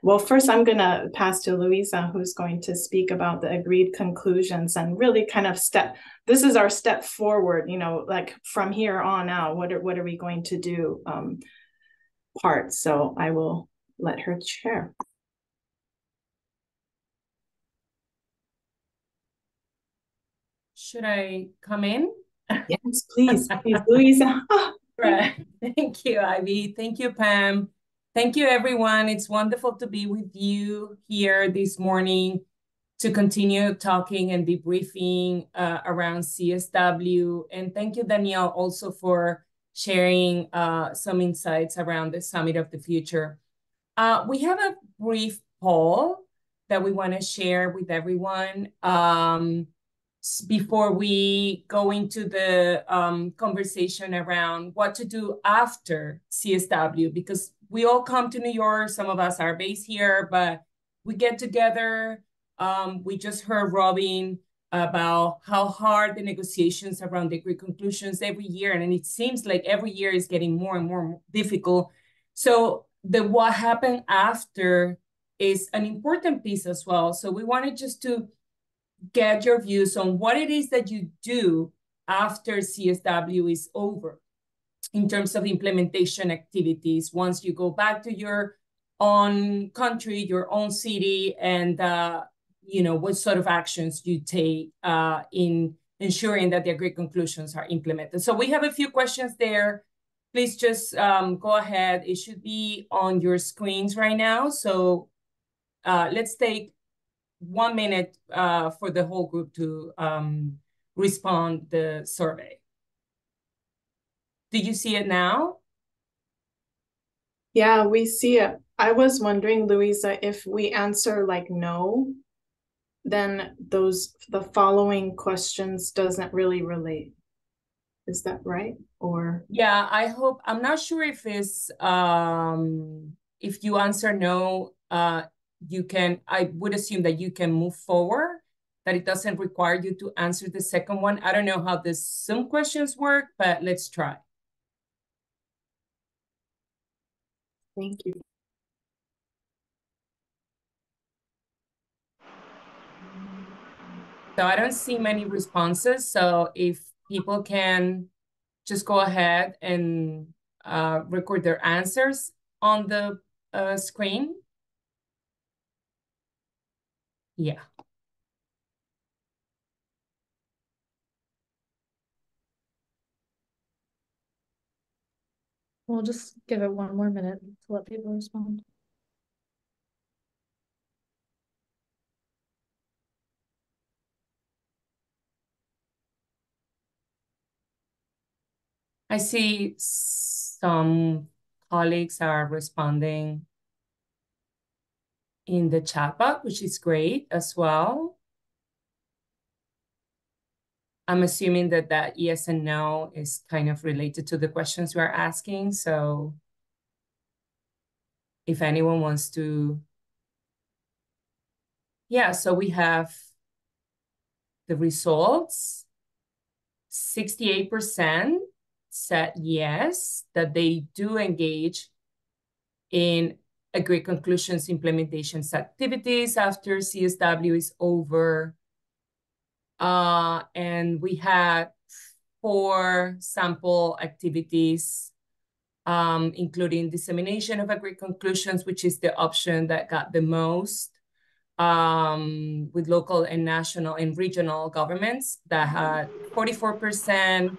well, first I'm going to pass to Louisa, who's going to speak about the agreed conclusions and really kind of this is our step forward, like from here on out, what are we going to do part. So I will let her share. Should I come in? Yes, please, Louisa. Right. Thank you, Ivy. Thank you, Pam. Thank you, everyone. It's wonderful to be with you here this morning to continue talking and debriefing around CSW. And thank you, Danielle, also for sharing some insights around the Summit of the Future. We have a brief poll that we want to share with everyone before we go into the conversation around what to do after CSW, because we all come to New York. Some of us are based here, but we get together. We just heard Robin about how hard the negotiations around the agreed conclusions every year, and it seems like every year is getting more and more difficult. So what happened after is an important piece as well. So we wanted just to get your views on what it is that you do after CSW is over in terms of implementation activities, once you go back to your own country, your own city, and what sort of actions you take in ensuring that the agreed conclusions are implemented. So we have a few questions there. Please just go ahead. It should be on your screens right now. So let's take 1 minute for the whole group to respond the survey. Do you see it now? Yeah, we see it. I was wondering, Louisa, if we answer like no, then the following questions doesn't really relate. Is that right? Or yeah, I'm not sure if it's if you answer no, I would assume that you can move forward, that it doesn't require you to answer the second one. I don't know how the Zoom questions work, but let's try. Thank you. So I don't see many responses. So if people can just go ahead and record their answers on the screen. Yeah. We'll just give it one more minute to let people respond. I see some colleagues are responding in the chat box, which is great as well. I'm assuming that that yes and no is kind of related to the questions we're asking. So if anyone wants to, yeah, so we have the results. 68% said yes, that they do engage in agreed conclusions implementations activities after CSW is over. And we had 4 sample activities, including dissemination of agreed conclusions, which is the option that got the most, with local and national and regional governments that had 44%,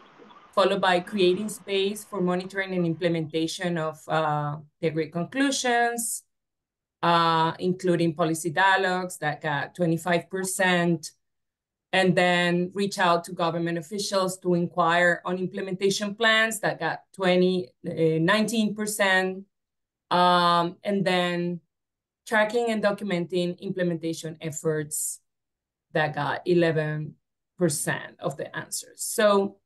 followed by creating space for monitoring and implementation of the agreed conclusions, including policy dialogues that got 25%, and then reach out to government officials to inquire on implementation plans that got 19%, and then tracking and documenting implementation efforts that got 11% of the answers. So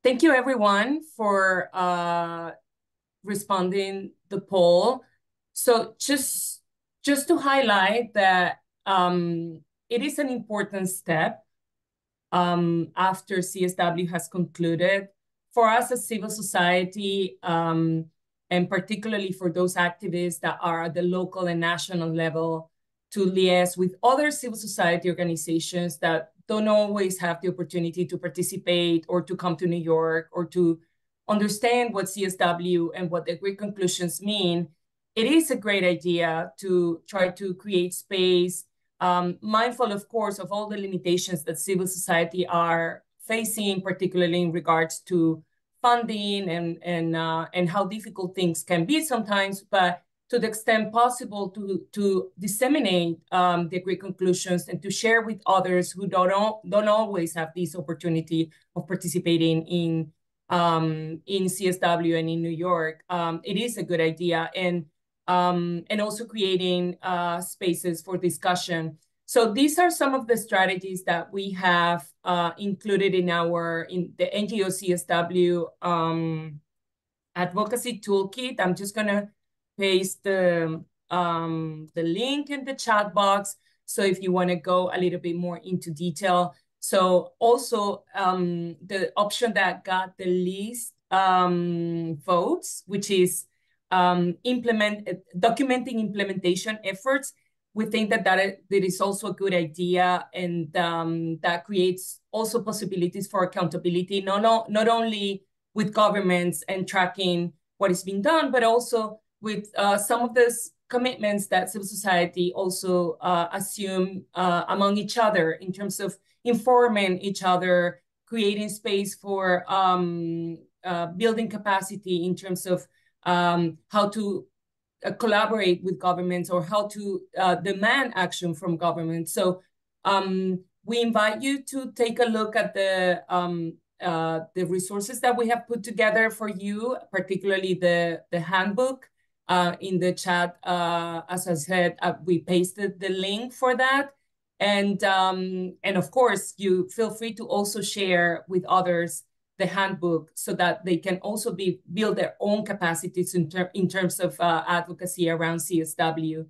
thank you everyone for responding the poll. So just to highlight that it is an important step after CSW has concluded for us as civil society, and particularly for those activists that are at the local and national level, to liaise with other civil society organizations that don't always have the opportunity to participate or to come to New York or to understand what CSW and what the agreed conclusions mean. It is a great idea to try to create space, mindful, of course, of all the limitations that civil society are facing, particularly in regards to funding and how difficult things can be sometimes, but to the extent possible to disseminate the agreed conclusions and to share with others who don't always have this opportunity of participating in CSW and in New York. It is a good idea, and also creating spaces for discussion. So these are some of the strategies that we have included in the NGO CSW advocacy toolkit. I'm just gonna paste the link in the chat box. So if you wanna go a little bit more into detail. So also the option that got the least votes, which is documenting implementation efforts. We think that is also a good idea, and that creates also possibilities for accountability, not only with governments and tracking what is being done, but also with some of those commitments that civil society also assume among each other in terms of informing each other, creating space for building capacity in terms of how to collaborate with governments or how to demand action from governments. So we invite you to take a look at the resources that we have put together for you, particularly the handbook. In the chat, as I said, we pasted the link for that. And of course, you feel free to also share with others the handbook so that they can also build their own capacities in terms of advocacy around CSW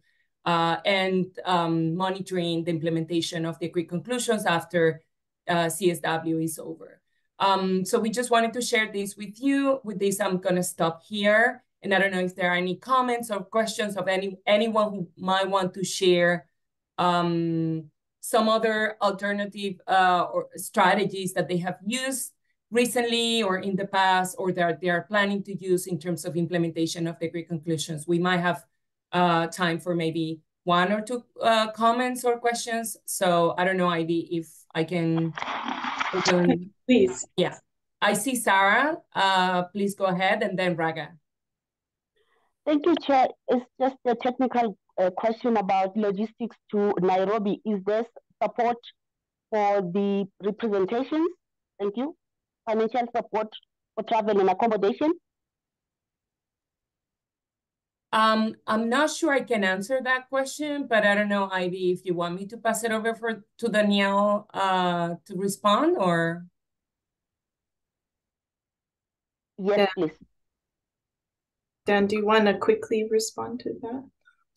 and monitoring the implementation of the agreed conclusions after CSW is over. So we just wanted to share this with you. With this, I'm gonna stop here. And I don't know if there are any comments or questions of anyone who might want to share some other alternative or strategies that they have used recently or in the past, or that they are planning to use in terms of implementation of the agreed conclusions. We might have time for maybe one or two comments or questions. So I don't know, Ivy, if I can open. Please. Yeah, I see Sarah. Please go ahead, and then Raga. Thank you, Chair. It's just a technical question about logistics to Nairobi. Is there support for the representations? Thank you. Financial support for travel and accommodation? I'm not sure I can answer that question, but I don't know, Ivy, if you want me to pass it over to Danielle to respond, or? Yes, please. Dan, do you want to quickly respond to that?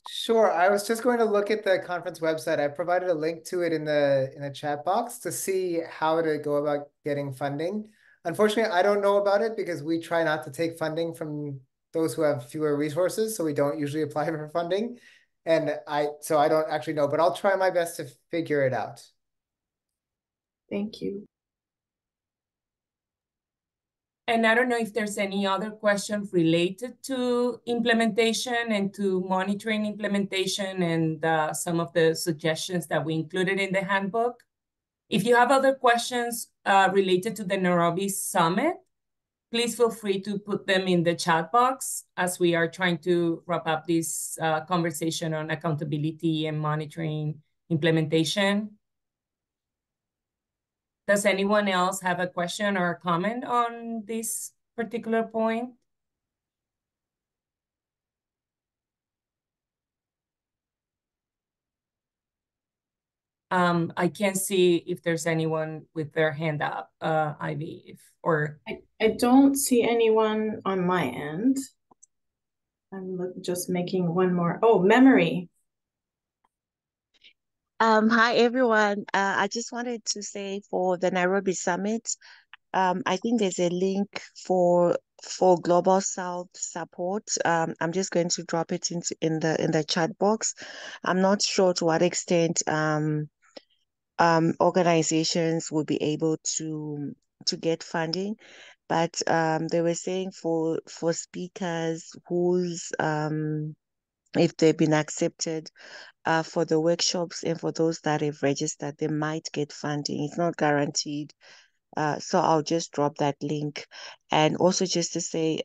Sure. I was just going to look at the conference website. I provided a link to it in the chat box to see how to go about getting funding. Unfortunately, I don't know about it because we try not to take funding from those who have fewer resources, so we don't usually apply for funding. And so I don't actually know, but I'll try my best to figure it out. Thank you. And I don't know if there's any other questions related to implementation and to monitoring implementation and some of the suggestions that we included in the handbook. If you have other questions related to the Nairobi Summit, please feel free to put them in the chat box as we are trying to wrap up this conversation on accountability and monitoring implementation. Does anyone else have a question or a comment on this particular point? I can't see if there's anyone with their hand up, Ivy, I don't see anyone on my end. I'm just making one more. Oh, Memory. Hi, everyone. I just wanted to say for the Nairobi Summit, I think there's a link for Global South support. I'm just going to drop it in the chat box. I'm not sure to what extent organizations will be able to get funding, but they were saying for speakers whose if they've been accepted for the workshops and for those that have registered, they might get funding. It's not guaranteed. So I'll just drop that link. And also just to say,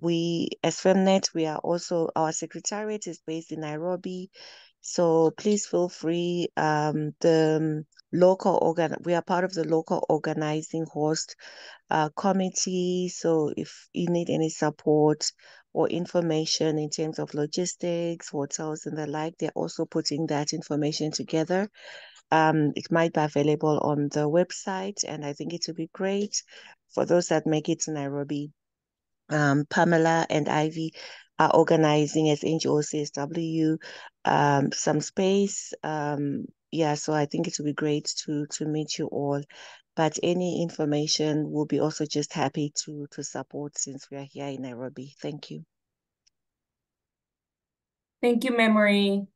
we as FemNet, we are also, our secretariat is based in Nairobi. So please feel free. The local we are part of the local organizing host committee. So if you need any support or information in terms of logistics, hotels and the like, they're also putting that information together. It might be available on the website, and I think it would be great for those that make it to Nairobi. Pamela and Ivy are organizing as NGO CSW some space. Yeah, so I think it would be great to meet you all. But any information, we'll be also just happy to support since we are here in Nairobi. Thank you. Thank you, Memory.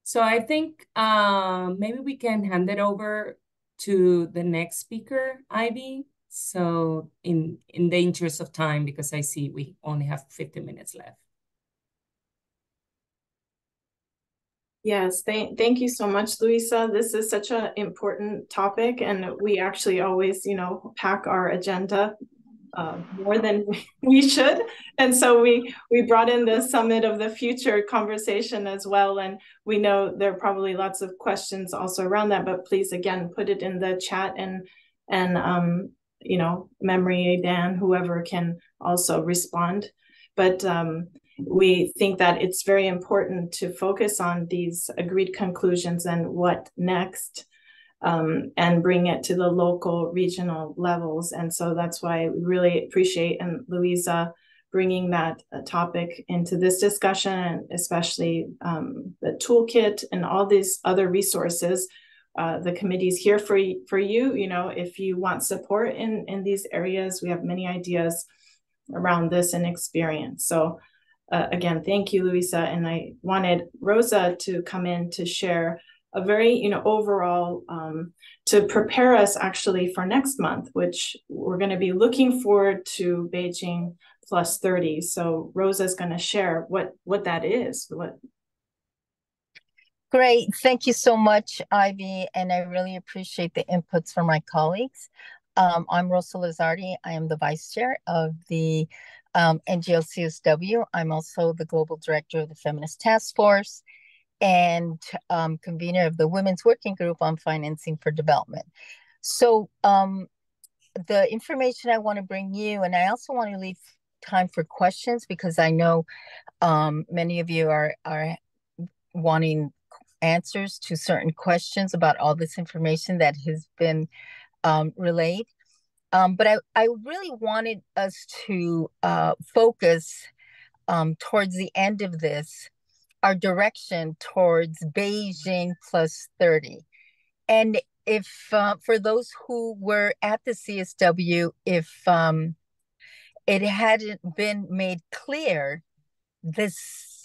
So I think maybe we can hand it over to the next speaker, Ivy. So in the interest of time, because I see we only have 50 minutes left. Yes, thank you so much, Luisa. This is such an important topic, and we actually always, pack our agenda more than we should. And so we brought in the Summit of the Future conversation as well. And we know there are probably lots of questions also around that, but please, again, put it in the chat and Memory, Dan, whoever can also respond. But we think that it's very important to focus on these agreed conclusions and what next, and bring it to the local, regional levels. And so that's why we really appreciate Louisa bringing that topic into this discussion, and especially the toolkit and all these other resources. The committee's here for you, if you want support in these areas. We have many ideas around this and experience. So again, thank you, Luisa. And I wanted Rosa to come in to share a very, overall, to prepare us actually for next month, which we're going to be looking forward to Beijing plus 30. So Rosa's going to share what that is. Great. Thank you so much, Ivy. And I really appreciate the inputs from my colleagues. I'm Rosa Lizardi. I am the vice chair of the NGO CSW. I'm also the global director of the Feminist Task Force and convener of the Women's Working Group on Financing for Development. So the information I want to bring you, and I also want to leave time for questions because I know many of you are wanting answers to certain questions about all this information that has been relayed. But I really wanted us to focus towards the end of this, our direction towards Beijing plus 30. And if for those who were at the CSW, if it hadn't been made clear, the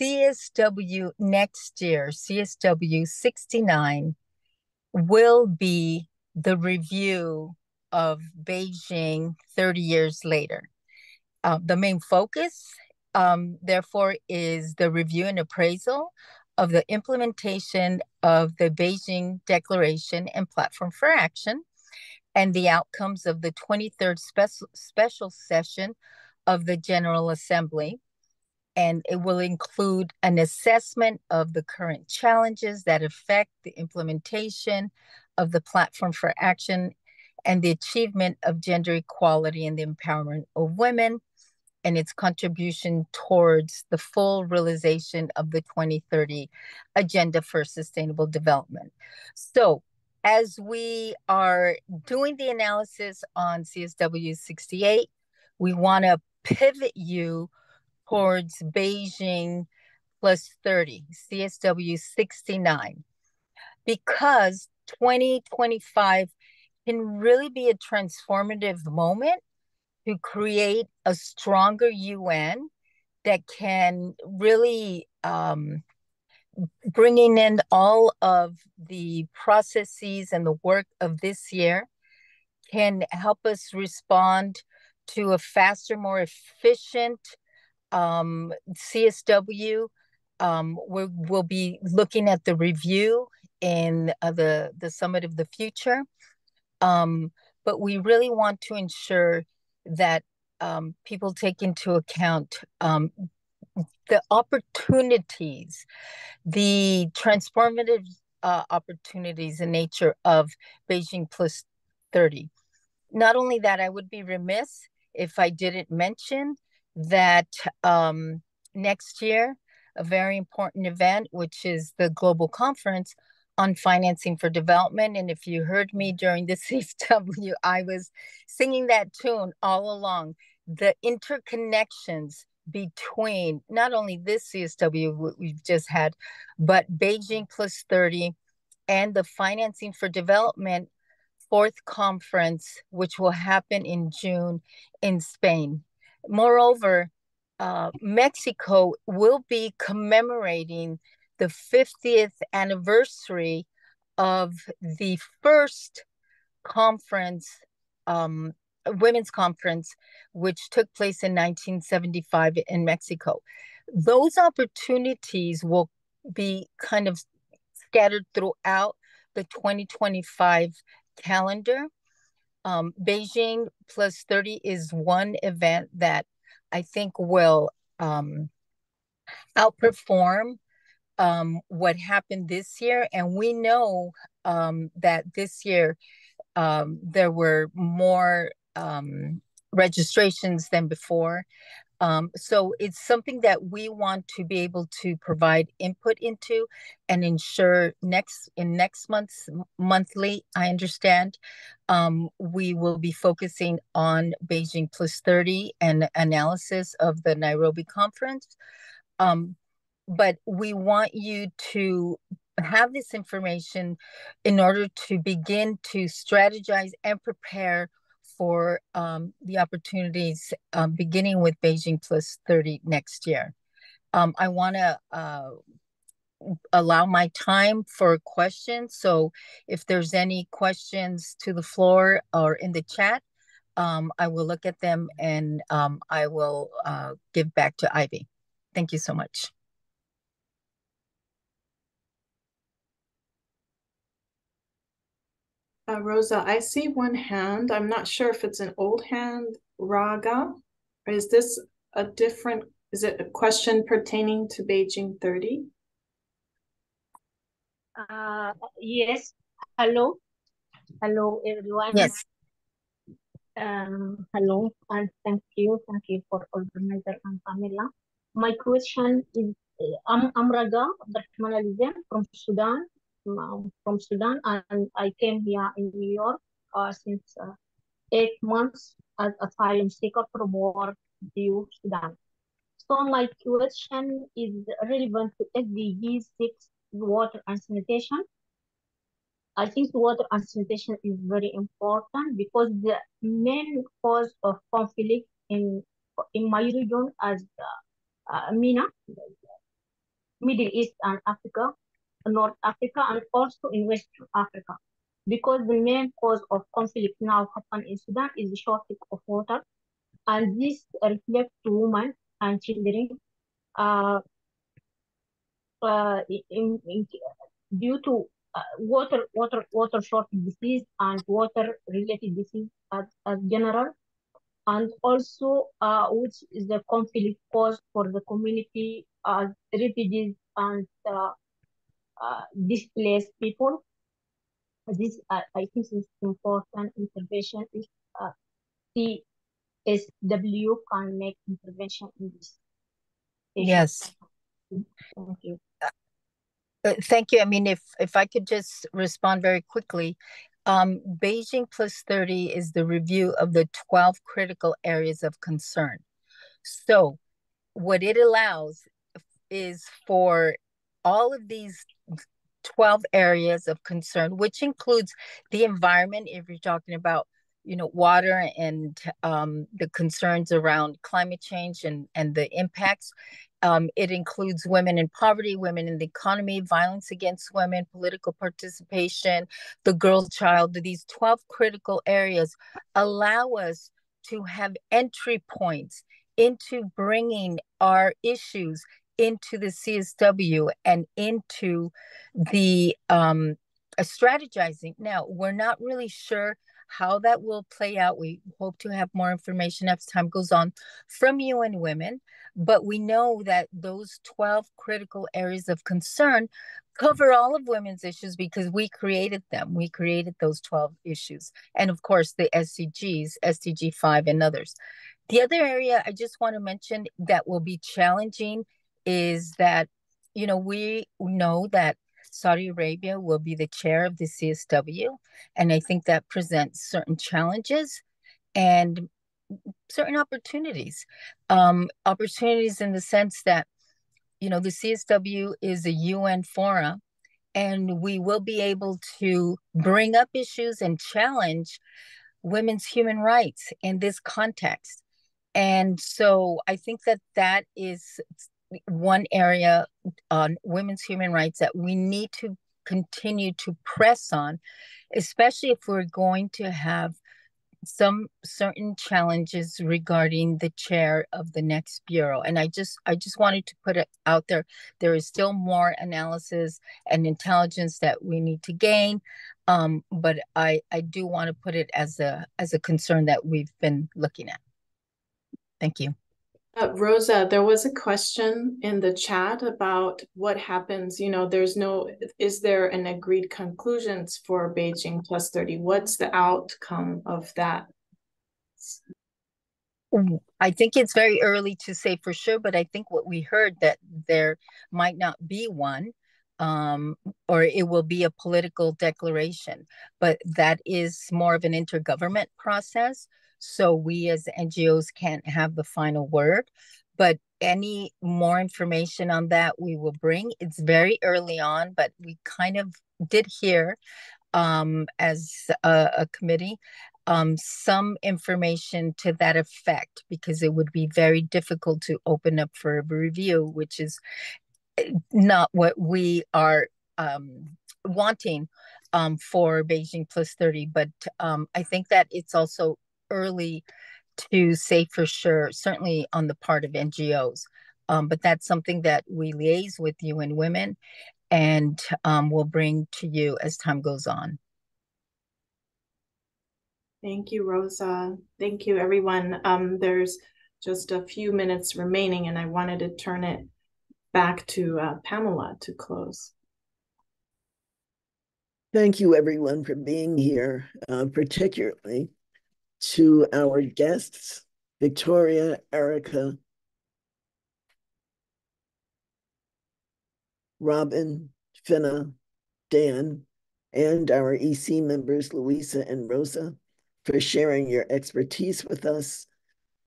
CSW next year, CSW69, will be the review of Beijing 30 years later. The main focus, therefore, is the review and appraisal of the implementation of the Beijing Declaration and Platform for Action and the outcomes of the 23rd special session of the General Assembly. And it will include an assessment of the current challenges that affect the implementation of the Platform for Action and the achievement of gender equality and the empowerment of women, and its contribution towards the full realization of the 2030 Agenda for Sustainable Development. So, as we are doing the analysis on CSW68, we want to pivot you towards Beijing plus 30, CSW69, because 2025 can really be a transformative moment to create a stronger UN that can really bringing in all of the processes and the work of this year can help us respond to a faster, more efficient CSW. We'll be looking at the review in the Summit of the Future. But we really want to ensure that people take into account the opportunities, the transformative opportunities in nature of Beijing plus 30. Not only that, I would be remiss if I didn't mention that next year, a very important event, which is the Global Conference on Financing for Development. And if you heard me during the CSW, I was singing that tune all along. The interconnections between not only this CSW we've just had, but Beijing plus 30 and the Financing for Development fourth conference, which will happen in June in Spain. Moreover, Mexico will be commemorating the 50th anniversary of the first conference, women's conference, which took place in 1975 in Mexico. Those opportunities will be kind of scattered throughout the 2025 calendar. Beijing plus 30 is one event that I think will outperform what happened this year. And we know that this year there were more registrations than before. So it's something that we want to be able to provide input into and ensure next month's monthly, I understand, we will be focusing on Beijing plus 30 and analysis of the Nairobi conference. But we want you to have this information in order to begin to strategize and prepare for the opportunities beginning with Beijing plus 30 next year. I want to allow my time for questions. So if there's any questions to the floor or in the chat, I will look at them and I will give back to Ivy. Thank you so much. Rosa, I see one hand. I'm not sure if it's an old hand, Raga. Or is this a different, is it a question pertaining to Beijing 30? Yes. Hello. Hello, everyone. Yes. Hello, and thank you. Thank you for organizer and Pamela. My question is, I'm Raga, journalism from Sudan, and I came here in New York since 8 months as asylum seeker from war due Sudan. So my question is relevant to SDG 6, water and sanitation. I think water and sanitation is very important because the main cause of conflict in my region as MENA, Middle East and Africa, North Africa, and also in West Africa. Because the main cause of conflict now happen in Sudan is the shortage of water, and this reflects to women and children due to water shortage disease and water related disease as general, and also which is the conflict cause for the community as refugees and displaced people. This I think is important intervention if CSW can make intervention in this issue. Yes. Thank you. Thank you. I mean, if I could just respond very quickly, Beijing Plus 30 is the review of the 12 critical areas of concern. So what it allows is for all of these 12 areas of concern, which includes the environment, if you're talking about, water and the concerns around climate change and the impacts. It includes women in poverty, women in the economy, violence against women, political participation, the girl child. These 12 critical areas allow us to have entry points into bringing our issues into the CSW and into the strategizing. Now, we're not really sure how that will play out. We hope to have more information as time goes on from UN Women, but we know that those 12 critical areas of concern cover all of women's issues because we created them. We created those 12 issues. And of course, the SDGs, SDG 5 and others. The other area I just want to mention that will be challenging is that, we know that Saudi Arabia will be the chair of the CSW. And I think that presents certain challenges and certain opportunities. Opportunities in the sense that, the CSW is a UN forum, and we will be able to bring up issues and challenge women's human rights in this context. And so I think that is one area on women's human rights that we need to continue to press on, especially if we're going to have some certain challenges regarding the chair of the next bureau. And I just wanted to put it out there. There is still more analysis and intelligence that we need to gain. But I do want to put it as a concern that we've been looking at. Thank you. Rosa, there was a question in the chat about what happens, is there an agreed conclusions for Beijing Plus 30? What's the outcome of that? I think it's very early to say for sure, but I think what we heard that there might not be one, or it will be a political declaration, but that is more of an intergovernment process. So we as NGOs can't have the final word, but any more information on that we will bring. It's very early on, but we kind of did hear as a committee some information to that effect, because it would be very difficult to open up for a review, which is not what we are wanting for Beijing Plus 30. But I think that it's also early to say for sure, certainly on the part of NGOs. But that's something that we liaise with UN Women and we'll bring to you as time goes on. Thank you, Rosa. Thank you, everyone. There's just a few minutes remaining, and I wanted to turn it back to Pamela to close. Thank you, everyone, for being here, particularly to our guests, Victoria, Erica, Robin, Finna, Dan, and our EC members, Louisa and Rosa, for sharing your expertise with us.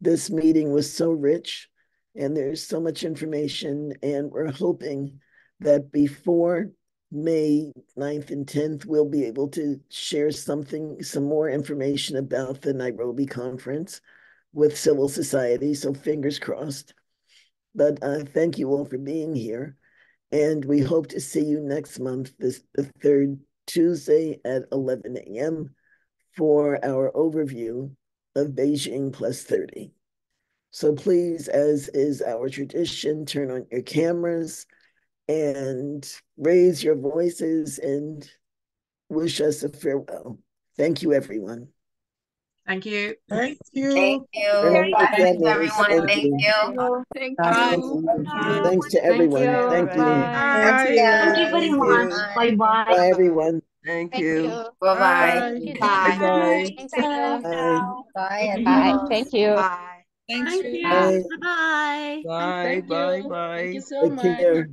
This meeting was so rich, and there's so much information, and we're hoping that before May 9th and 10th, we'll be able to share some more information about the Nairobi conference with civil society, so fingers crossed. But thank you all for being here, and we hope to see you next month, the third Tuesday at 11 a.m. for our overview of Beijing Plus 30. So please, as is our tradition, turn on your cameras and raise your voices and wish us a farewell. Thank you, everyone. Thank you. Thank you. Thank you. Thank you, Everyone. Thank you. Thank Thanks to everyone. Thank you. Thank you very much. Bye-bye. Bye, everyone. Thank you. Bye-bye. Bye. Thank you. Bye. Bye. Bye. Thank you. Bye. Thank you. Bye. Bye-bye. Bye. Bye. Bye. Thank you so Take much. care.